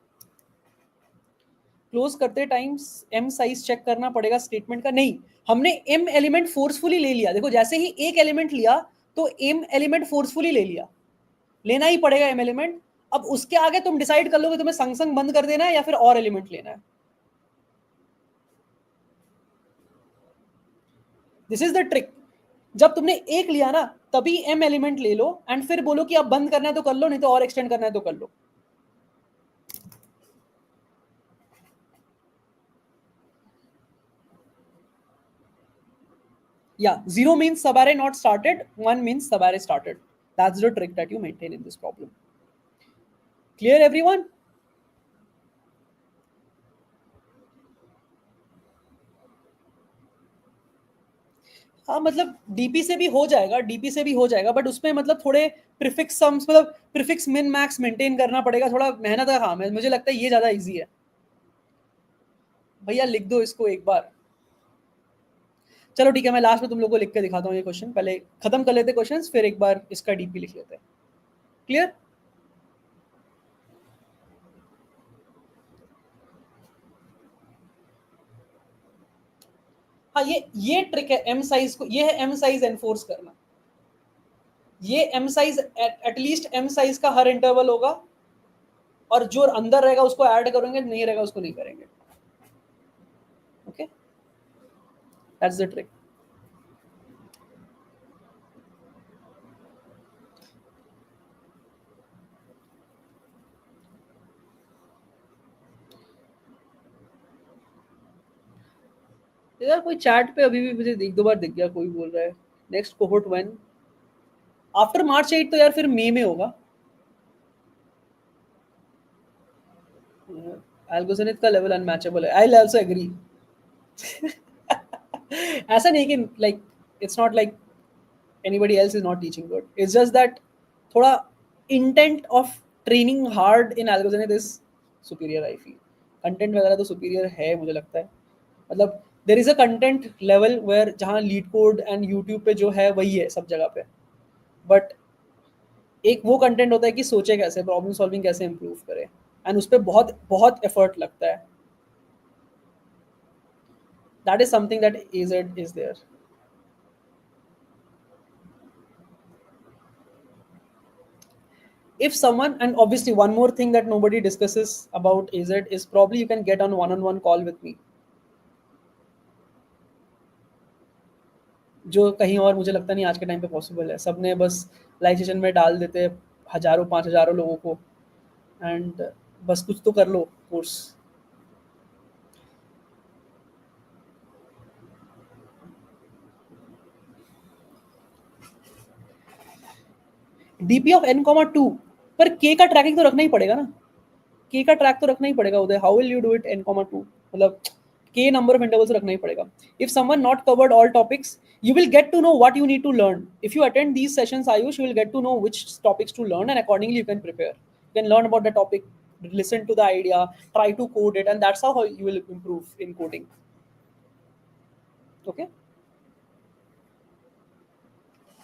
क्लोज करते टाइम एम साइज चेक करना पड़ेगा स्टेटमेंट का. नहीं, हमने एम एलिमेंट फोर्सफुली ले लिया. देखो, जैसे ही एक एलिमेंट लिया तो एम एलिमेंट फोर्सफुली ले लिया, लेना ही पड़ेगा एम एलिमेंट. अब उसके आगे तुम डिसाइड कर लो कि तुम्हें संग संग बंद कर देना है या फिर और एलिमेंट लेना है. This is the trick. जब तुमने एक लिया ना, तभी एम एलिमेंट ले लो एंड फिर बोलो कि अब बंद करना है तो कर लो, नहीं तो और एक्सटेंड करना है तो कर लो. Yeah, 0 means Subarray not started, 1 means Subarray started. That's the trick that you maintain in this problem. Clear, everyone? हाँ, मतलब डीपी से भी हो जाएगा, डीपी से भी हो जाएगा, बट उसमें मतलब थोड़े प्रीफिक्स सम्स, मतलब प्रीफिक्स मिन मैक्स मेंटेन करना पड़ेगा. थोड़ा मेहनत का काम है. मुझे लगता है ये ज्यादा इजी है. भैया लिख दो इसको एक बार. चलो ठीक है, मैं लास्ट में तुम लोग को लिख के दिखाता हूँ ये क्वेश्चन. पहले खत्म कर लेते क्वेश्चंस, फिर एक बार इसका डीपी लिख लेते हैं. क्लियर? हाँ, ये ट्रिक है एम साइज को, ये है एम साइज एनफोर्स करना। ये M size, at least M size का हर इंटरवल होगा, और जो अंदर रहेगा उसको ऐड करेंगे, नहीं रहेगा उसको नहीं करेंगे। Okay, that's the trick. यार कोई चैट पे अभी भी मुझे एक दो बार दिख गया, कोई बोल रहा है next cohort when, after March 8, तो यार फिर मई में होगा। एल्गोजेनिक का लेवल अनमैचेबल है, आई आल्सो एग्री। ऐसा नहीं कि like, it's not like anybody else is not teaching good, it's just that थोड़ा intent of training hard in algorithm is superior, I feel। content वगैरह तो superior है मुझे लगता है, मतलब there is a content level where जहाँ leet code and YouTube पे जो है वही है सब जगह पे, बट एक वो कंटेंट होता है कि सोचे कैसे, प्रॉब्लम सॉल्विंग कैसे इम्प्रूव करे, एंड उस पर बहुत बहुत एफर्ट लगता है। That is something that aged is there. If someone, and obviously one more thing that nobody discusses about AZ is probably you can get on one-on-one call with me, जो कहीं और मुझे लगता नहीं आज के टाइम पे पॉसिबल है। सबने बस लाइव सेशन में डाल देते हैं हजारों 5,000 लोगों को, एंड बस कुछ तो कर लो कोर्स। डीपी ऑफ n,2 पर के का ट्रैकिंग तो रखना ही पड़ेगा ना, के का ट्रैक तो रखना ही पड़ेगा Uday, how will you do it n,2, मतलब के नंबर ऑफ इंटरवल्स रखना ही पड़ेगा। If someone not covered all topics, you will get to know what you need to learn. If you attend these sessions, Ayush, you will get to know which topics to learn, and accordingly you can prepare. You can learn about the topic, listen to the idea, try to code it, and that's how you will improve in coding. Okay.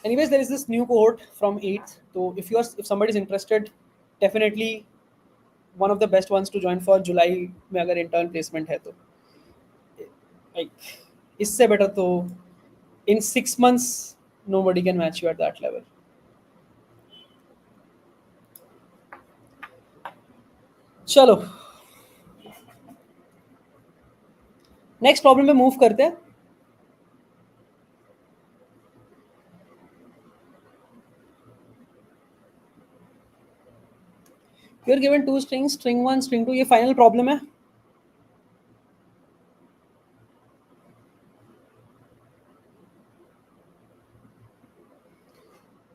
Anyways, there is this new cohort from 8th, so if somebody is interested, definitely one of the best ones to join for July में अगर intern placement है तो, like इससे better तो in 6 months nobody can match you at that level. चलो next problem पे move करते हैं। You are given two strings, string 1 string 2, ये फाइनल प्रॉब्लम है।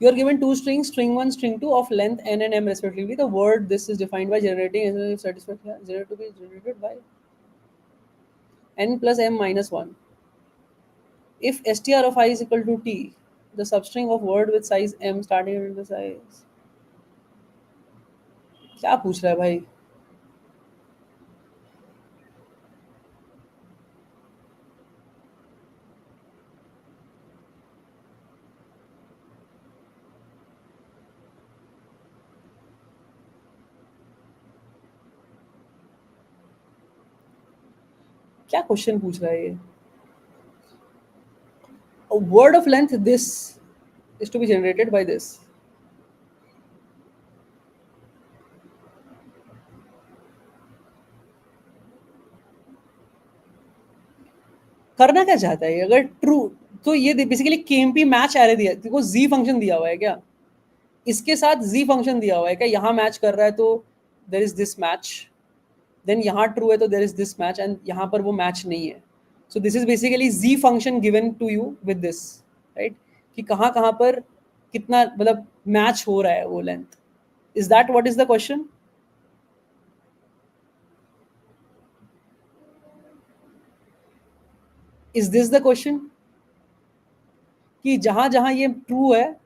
You are given two strings, string 1, string 2 of length n and m respectively. The word this is defined by generating if satisfied generated to be generated by n plus m minus 1. If str of I is equal to t, the substring of word with size m starting with the size, क्या पूछ रहा है भाई? क्या question पूछ रहा है ये? A word of length this is to be generated by this. करना क्या चाहता है? अगर ट्रू तो ये बेसिकली केएमपी मैच एरे दिया, देखो जी फंक्शन दिया हुआ है क्या, इसके साथ जी फंक्शन दिया हुआ है क्या, यहाँ मैच कर रहा है तो there is this match, then यहाँ ट्रू है तो there is this match, and यहाँ पर वो मैच नहीं है। So this is basically G function given to you with this, right, कि कहाँ कहाँ पर कितना मतलब मैच हो रहा है वो length. Is that what is the question? Is this the question कि जहां जहां ये ट्रू है,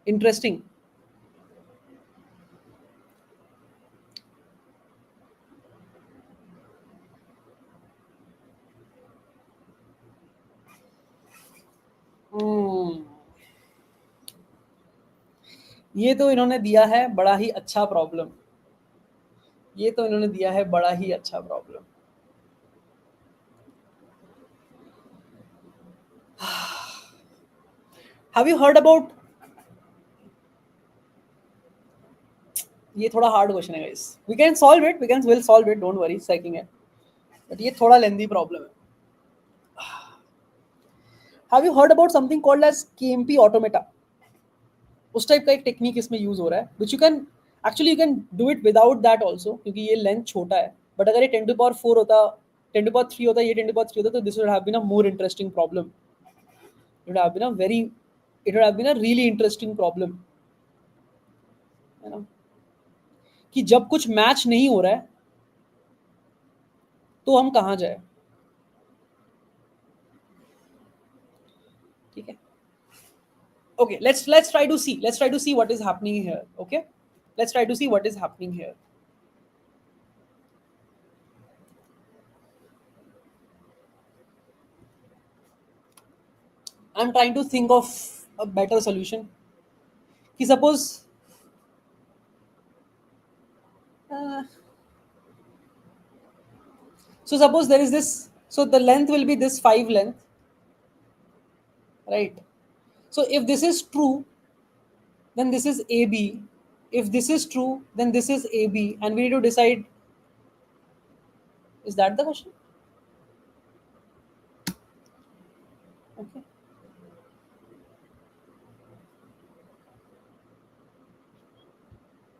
इंटरेस्टिंग। ये तो इन्होंने दिया है बड़ा ही अच्छा प्रॉब्लम, ये तो इन्होंने दिया है बड़ा ही अच्छा problem. Have you heard about, ये थोड़ा हार्ड क्वेश्चन है guys, we can solve it, we can will solve it, don't worry, सेकिंग है, बट ये थोड़ा लेंदी प्रॉब्लम है। Have you heard about something called as KMP automata? उस type का एक टेक्निक इसमें यूज हो रहा है, which you can actually you can do it without that also, क्योंकि ये लेंथ छोटा है, बट अगर ये 10⁴ होता, 10⁻³ होता, ये 10⁻³ होता, तो this would have been a more interesting problem, it would have been a very, it would have been a really interesting problem, है ना, कि जब कुछ मैच नहीं हो रहा है तो हम कहाँ जाए। ठीक है, okay, let's try to see, let's try to see what is happening here, okay, let's try to see what is happening here. I'm trying to think of a better solution, कि suppose uh, so suppose there is this, so the length will be this 5 length, right? So if this is true, then this is AB, if this is true, then this is AB, and we need to decide, is that the question? Okay,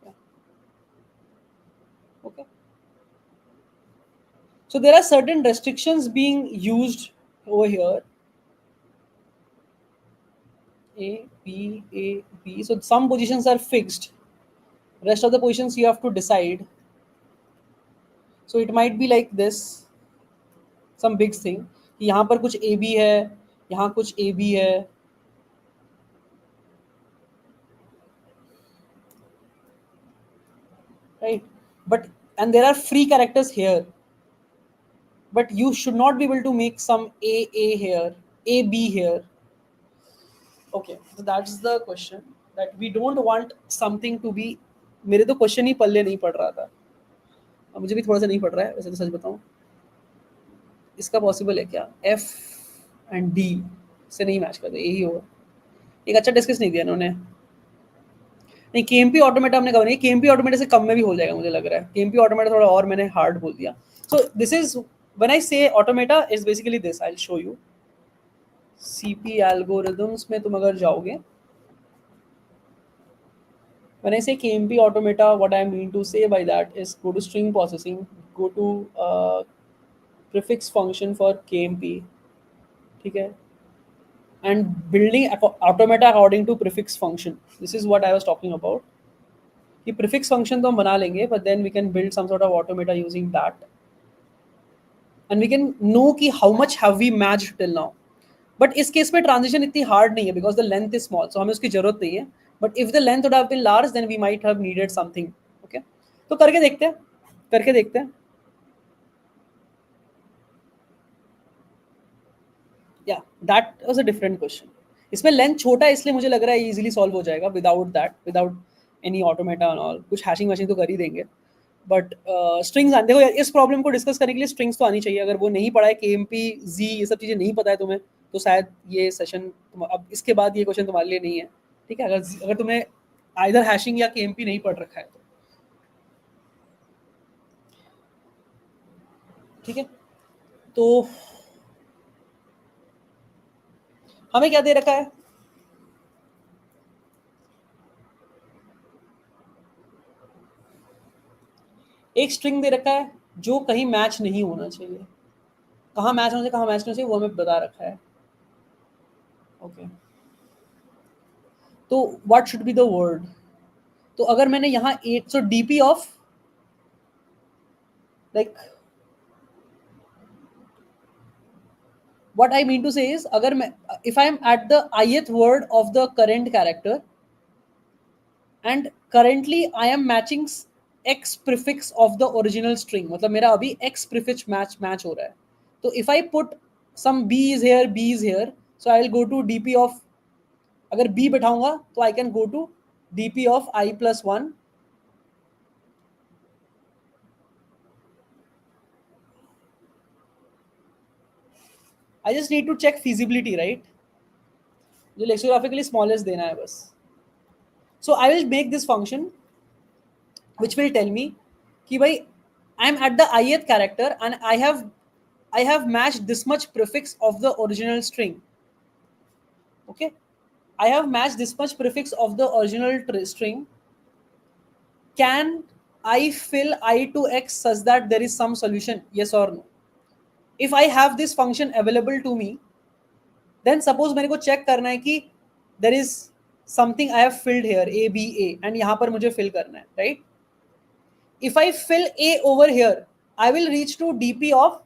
yeah. Okay, so there are certain restrictions being used over here, A, B, A, B. So some positions are fixed. Rest of the positions you have to decide. So it might be like this, some big thing. कि यहाँ पर कुछ A B है, यहाँ कुछ A B है, right? But and there are free characters here. But you should not be able to make some A here, A B here. Okay, so that's the question, that we don't want something to be. मेरे तो question ही पल्ले नहीं पड़ रहा था, अब मुझे भी थोड़ा सा नहीं पड़ रहा है वैसे तो, सच बताऊं, इसका पॉसिबल है क्या, एफ एंड डी से नहीं मैच करते, यही होगा। एक अच्छा डिस्कस नहीं दिया इन्होंने, नहीं केएमपी ऑटोमेटा हमने कहा नहीं, केएमपी ऑटोमेटा से कम में भी हो जाएगा मुझे लग रहा है, केएमपी ऑटोमेटा थोड़ा और मैंने हार्ड बोल दिया। So this is when I say automata is basically this, I will show you. CP algorithms में तुम अगर जाओगे, when I say KMP automata, what I mean to say by that is go to string processing, go to prefix function for KMP, ठीक है, and building automata according to prefix function. This is what I was talking about. कि prefix function तो हम बना लेंगे, but then we can build some sort of automata using that, and we can know कि how much have we matched till now. But इस case में transition इतनी hard नहीं है, because the length is small, so हमें उसकी जरूरत नहीं है, but if the length would have been large then we might have needed something. Okay, तो करके देखते हैं, करके देखते हैं। या that was a different question, इसमें लेंथ छोटा है इसलिए मुझे लग रहा है इजीली सॉल्व हो जाएगा without that, without any automata and all, कुछ हैशिंग वैशिंग तो कर ही देंगे, बट स्ट्रिंग्स आने, देखो इस प्रॉब्लम को डिस्कस करने के लिए स्ट्रिंग्स तो आनी चाहिए, अगर वो नहीं पढ़ा है KMP Z ये सब चीज़ें नहीं पता है तुम्हें, तो शायद ये सेशन अब इसके बाद ये क्वेश्चन तुम्हारे लिए नहीं है। ठीक है, अगर अगर तुम्हें आइदर हैशिंग या KMP नहीं पढ़ रखा है तो ठीक है। तो हमें क्या दे रखा है, एक स्ट्रिंग दे रखा है जो कहीं मैच नहीं होना चाहिए, कहाँ मैच होना चाहिए कहाँ मैच नहीं होना चाहिए वो हमें बता रखा है। ओके, तो what should be the word, तो अगर मैंने यहाँ 8, so DP of like, what I mean to say is, अगर मैं, if I am at the ith word of the current character and currently I am matching x prefix of the original string, मतलब मेरा अभी x prefix match हो रहा है, तो if I put some b is here, b is here, so I will go to dp of, अगर b बैठाऊंगा तो I can go to dp of I plus 1. I just need to check feasibility, right? जो लेक्सियोग्राफिकली smallest देना है बस. So I will make this function which will tell me कि भाई I am at the ith character and I have matched this much prefix of the original string. Okay, I have matched this much prefix of the original string. Can I fill I to x such that there is some solution? Yes or no? If I have this function available to me, then suppose मेरे को check करना है कि there is something I have filled here a b a and यहाँ पर मुझे fill करना है, right? If I fill a over here, I will reach to dp of,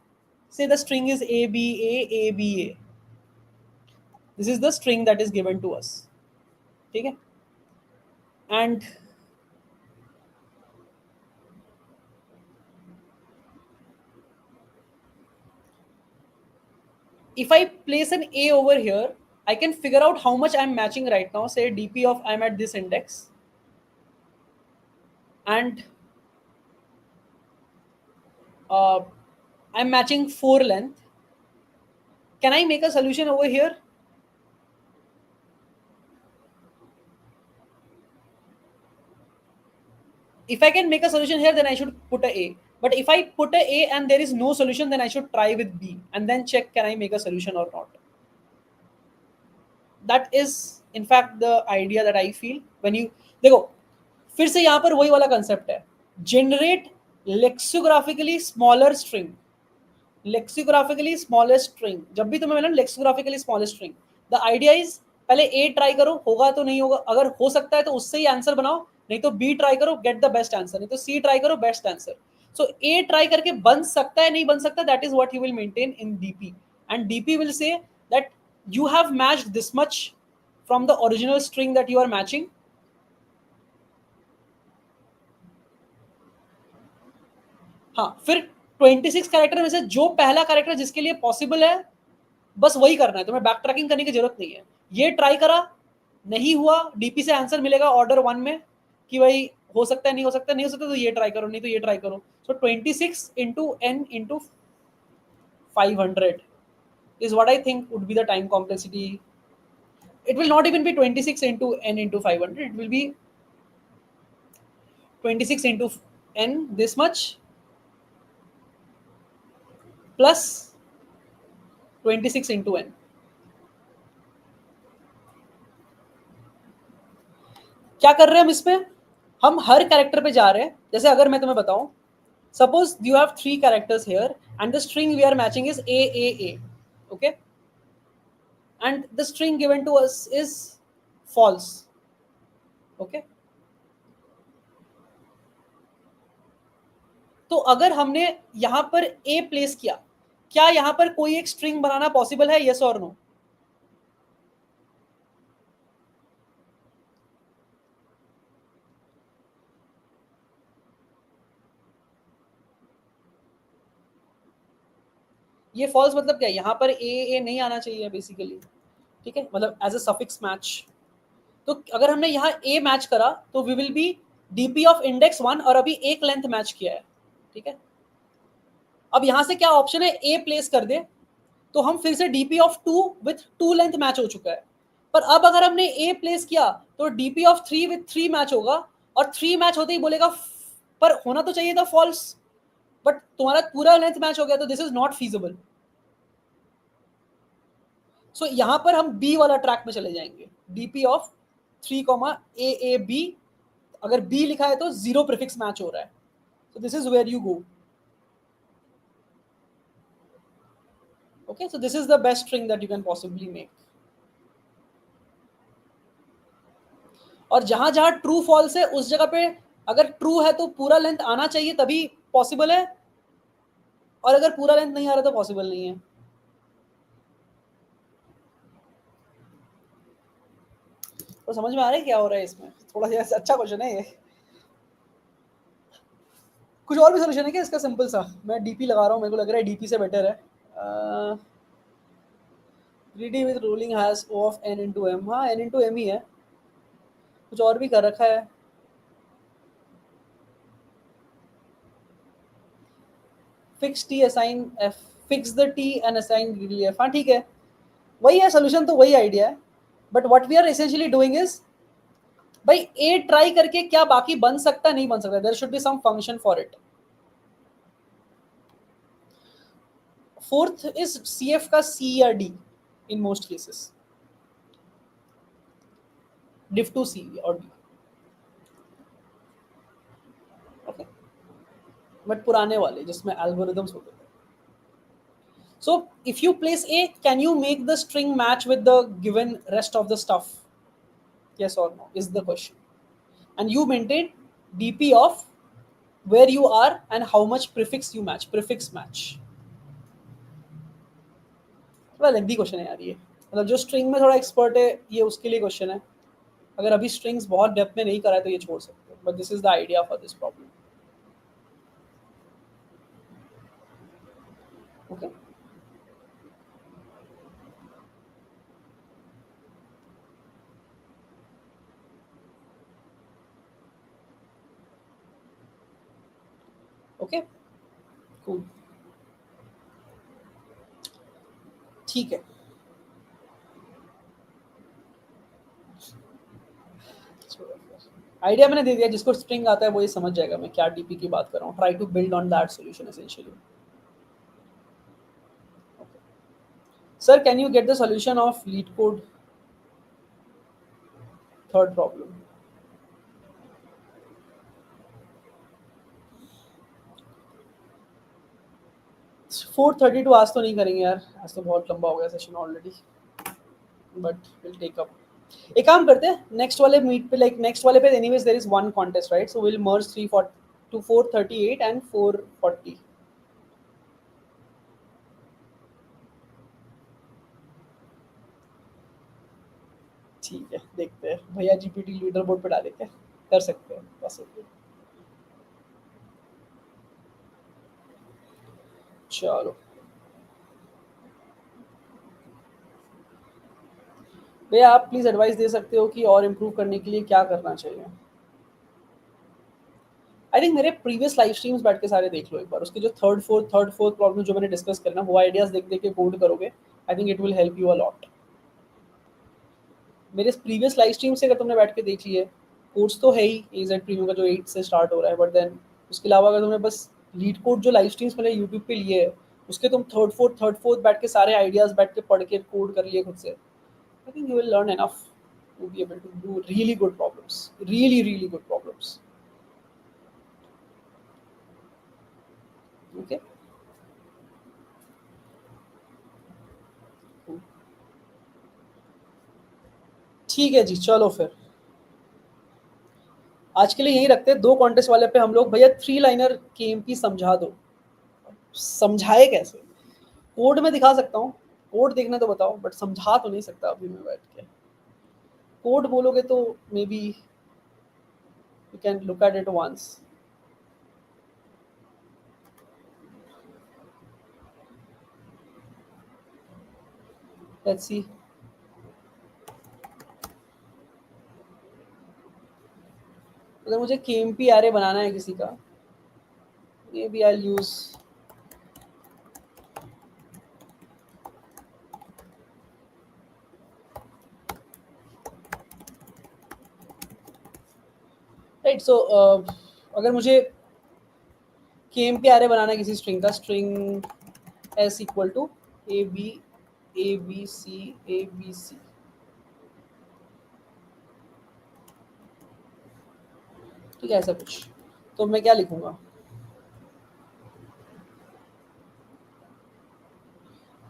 say the string is a b a b a. This is the string that is given to us. ठीक है? And if I place an a over here, I can figure out how much I'm matching right now. Say dp of I'm at this index, and I'm matching 4 length. Can I make a solution over here? If I can make a solution here, then I should put a A. But if I put a A and there is no solution, then I should try with B and then check can I make a solution or not. That is in fact the idea that I feel when you देखो फिर से यहाँ पर वही वाला concept है. Generate lexicographicaly smaller string. Lexicographicaली smallest string. जब भी तुम्हें मिला lexicographicaly smallest string, the idea is पहले A ट्राई करो, होगा तो नहीं होगा, अगर हो सकता है तो उससे ही आंसर बनाओ, नहीं तो B ट्राई करो, गेट द बेस्ट आंसर, नहीं तो C ट्राई करो, best answer. So A try करके बन सकता है नहीं बन सकता, that is what you will maintain in DP, and DP will say that you have matched this much from the original string that you are matching. हाँ, फिर 26 character में से जो पहला कैरेक्टर जिसके लिए पॉसिबल है बस वही करना है, तुम्हें बैक ट्रैकिंग करने की जरूरत नहीं है. ये ट्राई करा, नहीं हुआ, डीपी से आंसर मिलेगा ऑर्डर 1 में कि भाई हो सकता है, नहीं हो सकता, नहीं हो सकता तो ये ट्राई करो, नहीं तो ये ट्राई करो. सो 26 into n into 500 is what I think would be the time complexity. It will not even be 26 into n into 500, it will be 26 into n this much plus 26 into n. क्या कर रहे हैं हम इसमें, हम हर character पे जा रहे हैं. जैसे अगर मैं तुम्हें बताऊं, suppose you have 3 characters here and the string we are matching is a, okay, and the string given to us is false, okay. तो अगर हमने यहां पर a प्लेस किया, क्या यहां पर कोई एक स्ट्रिंग बनाना पॉसिबल है, yes और no? ये फॉल्स मतलब क्या, यहाँ पर ए नहीं आना चाहिए बेसिकली, ठीक है, मतलब एज अ सफिक्स मैच. तो अगर हमने यहाँ ए मैच करा तो we will be DP of index 1 और अभी एक लेंथ मैच किया है, ठीक है. अब यहाँ से क्या ऑप्शन है, ए प्लेस कर दे तो हम फिर से DP of 2 with 2 length match हो चुका है. पर अब अगर हमने ए प्लेस किया तो डीपी ऑफ 3 विथ 3 मैच होगा और 3 मैच होते ही बोलेगा, पर होना तो चाहिए था फॉल्स, बट तुम्हारा पूरा लेंथ मैच हो गया तो दिस इज नॉट फीजिबल. सो यहां पर हम बी वाला ट्रैक में चले जाएंगे, डीपी ऑफ 3 ए बी. अगर बी लिखा है तो 0 प्रीफिक्स मैच हो रहा है, so this is where you go. Okay, so this is the best string that you can possibly make. और जहां जहां ट्रू फॉल्स है उस जगह पे अगर ट्रू है तो पूरा लेंथ आना चाहिए तभी पॉसिबल है, और अगर पूरा लेंथ नहीं आ रहा तो पॉसिबल नहीं है. तो समझ में आ रहा है क्या हो रहा है इसमें, थोड़ा सा अच्छा क्वेश्चन है ये. कुछ और भी सोल्यूशन है क्या इसका, सिंपल सा, मैं डीपी लगा रहा हूँ, मेरे को लग रहा है डीपी से बेटर है. Greedy with ruling has O of n into m, हाँ n into m ही है. कुछ और भी कर रखा है। Fix T assign F, fix the T and assign greedily F. हाँ ठीक है, वही है सोल्यूशन, तो वही आइडिया है। But what we are essentially doing is, भाई ए ट्राई करके क्या बाकी बन सकता नहीं बन सकता, there should be some function for it. Fourth is C F का सी या D in most cases, diff to C और डी। ओके, बट पुराने वाले जिसमें एल्गोरिदम्स होते थे। So if you place A, can you make the string match with the given rest of the stuff? Yes or no is the question. And you maintain DP of where you are and how much prefix you match, prefix match. थोड़ा lengthy question है यार ये, मतलब जो string में थोड़ा expert है ये उसके लिए क्वेश्चन है। अगर अभी स्ट्रिंग्स बहुत डेप्थ में नहीं करा है तो ये छोड़ सकते हो, but this is the idea for this problem. Okay, okay, cool, ठीक है। आइडिया मैंने दे दिया, जिसको स्ट्रिंग आता है वो ये समझ जाएगा मैं क्या डीपी की बात कर रहा हूँ। Try to build on that solution essentially. Sir, can you get the solution of Leetcode? Third problem. 4:32 आज तो नहीं करेंगे यार, आज तो बहुत लंबा हो गया session already, but will take up. एक काम करते हैं, नेक्स्ट वाले मीट पे, लाइक नेक्स्ट वाले पे anyways there is one contest right, so will merge 340 to 438 and 440। ठीक है, देखते हैं भैया जीपीटी लीडर बोर्ड पे डालेंगे, कर सकते हैं पॉसिबल। चलो भैया, आप प्लीज एडवाइस दे सकते हो कि और इम्प्रूव करने के लिए क्या करना चाहिए। आई थिंक मेरे प्रीवियस लाइव स्ट्रीम्स बैठ के सारे देख लो एक बार, उसके जो थर्ड फोर्थ प्रॉब्लम जो मैंने डिस्कस करना, वो आइडियाज देख देख के कोड करोगे, I think it will help you a lot. मेरे प्रीवियस लाइव स्ट्रीम से अगर तुमने बैठ के देख लिया, कोर्स तो है ही एजेड प्रीमियम का जो 8 से स्टार्ट हो रहा है, बट देन उसके अलावा अगर तुमने बस लीड कोड जो लाइव स्ट्रीम्स मैंने यूट्यूब पे लिए है, उसके तुम थर्ड फोर्थ बैठ के सारे आइडियाज बैठ के पढ़ के कोड कर लिए खुद से, I think you will learn enough to be able to do really good problems, really good problems. Okay, ठीक है जी, चलो फिर आज के लिए यही रखते हैं। दो कॉन्टेस्ट वाले पे हम लोग, भैया 3 लाइनर केएमपी समझा दो। समझाए कैसे? कोड में दिखा सकता हूँ, कोड देखना तो बताओ, बट समझा तो नहीं सकता अभी मैं बैठ के। कोड बोलोगे तो maybe you can look at it once. Let's see. अगर मुझे केएमपी एरे बनाना है किसी का, maybe I use right. So अगर मुझे केएमपी एरे बनाना है किसी स्ट्रिंग का, string S equal to A B C, ठीक है, ऐसा कुछ, तो मैं क्या लिखूंगा?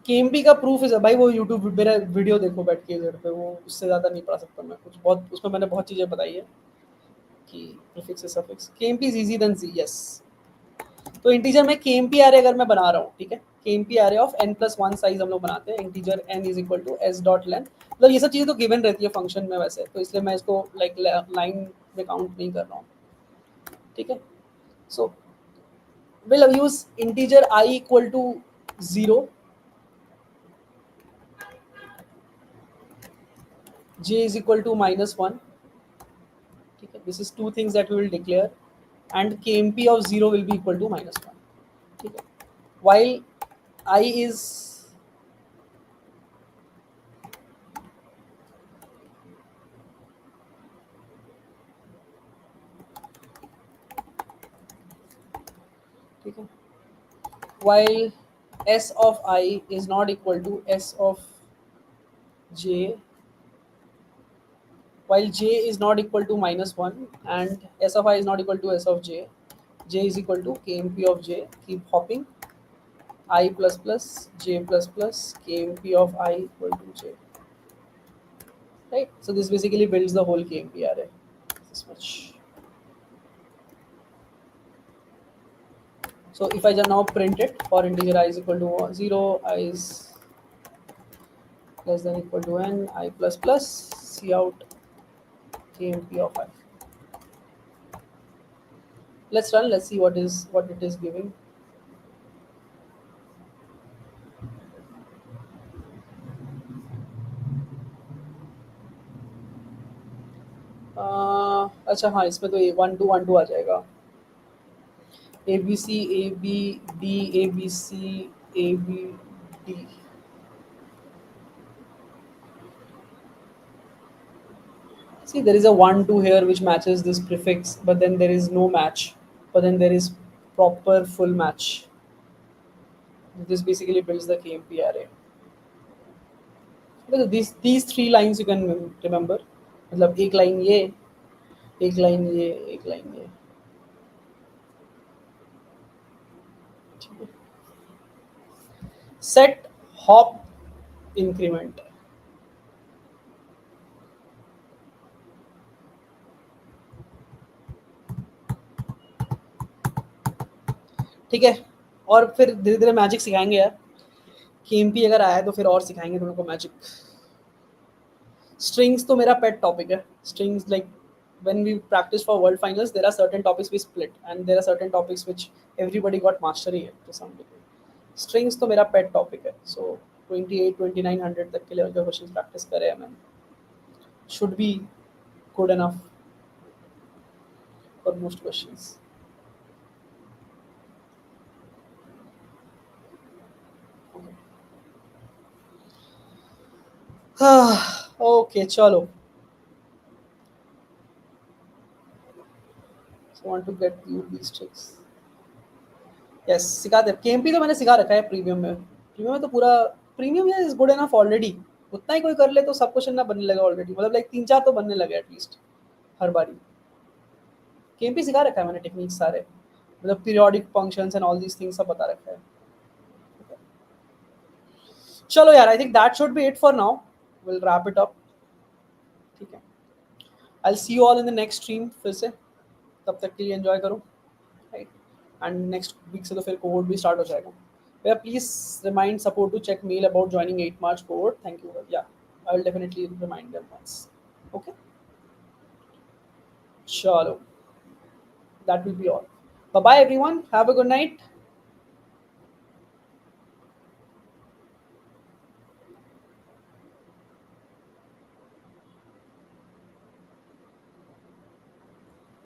केएमपी का प्रूफ है भाई, वो यूट्यूब मेरा वीडियो देखो बैठ के इधर पे, वो उससे ज़्यादा नहीं पढ़ा सकता मैं कुछ, बहुत उसमें मैंने बहुत चीज़ें बताई है कि प्रीफिक्स है suffix. KMP is easy than C, yes. तो इंटीजर में केएमपी एरे अगर मैं बना रहा हूँ, ठीक है, KMP array of n+1 size हम लोग बनाते हैं, integer n is equal to S dot length, मतलब ये सब चीज़ें तो गिवन रहती है फंक्शन में वैसे, तो इसलिए मैं इसको लाइक लाइन में काउंट नहीं कर रहा हूँ, ठीक है। So will use integer I equal to 0, j is equal to -1, This is two things that we will declare, and kmp of 0 will be equal to -1. Okay. While I is okay. While s of I is not equal to s of j, while j is not equal to -1 and s of I is not equal to s of j is equal to kmp of j. Keep hopping. I plus plus j plus plus kmp of I equal to j. Right? So this basically builds the whole kmp array. This much. So if I just now print it for integer I is equal to 0, I is less than equal to n, I plus plus, see out kmp of I. Let's run. Let's see what it is giving. अच्छा हाँ इसमें तो 1 2 1 2 आ जाएगा. A B C A B D A B C A B D. See, there is a 1 2 here which matches this prefix, but then there is no match. But then there is proper full match. This basically builds the KMP array. Because these three lines you can remember. मतलब एक line ये, एक line ये, एक line ये. Set hop increment. ठीक है. और फिर धीरे धीरे मैजिक सिखाएंगे यार. केएमपी अगर आया तो फिर और सिखाएंगे तुम लोग को मैजिक. Strings तो मेरा pet topic है. Strings, like when we practice for world finals, there are certain topics we split, and there are certain topics which everybody got mastery in to some degree. Strings तो मेरा pet topic है. So 28 2900 तक के level के questions practice करें हमें. Should be good enough for most questions. Okay, chalo. So want to get you these tricks. Yes, सिखा दे. KMP तो मैंने सिखा रखा है प्रीमियम में. प्रीमियम में तो पूरा premium is good enough already. उतना ही कोई कर ले तो सब क्वेश्चन ना बनने लगा ऑलरेडी. मतलब लाइक 3 4 तो बनने लगे एटलीस्ट हर बारी. केएमपी सिखा रखा है मैंने टेक्निक्स सारे. मतलब periodic functions and all these things सब बता रखा है. चलो यार, I think that should be it for now. Will wrap it up. ठीक है. I will see you all in the next stream फिर से. तब तक के लिए एंजॉय करो. राइट. एंड नेक्स्ट वीक से तो फिर कोड भी स्टार्ट हो जाएगा. Yeah, please remind support to check mail about joining 8 March cohort. Thank you. Yeah, I will definitely remind them once. Okay. Chalo. That will be all. Bye bye everyone. Have a good night.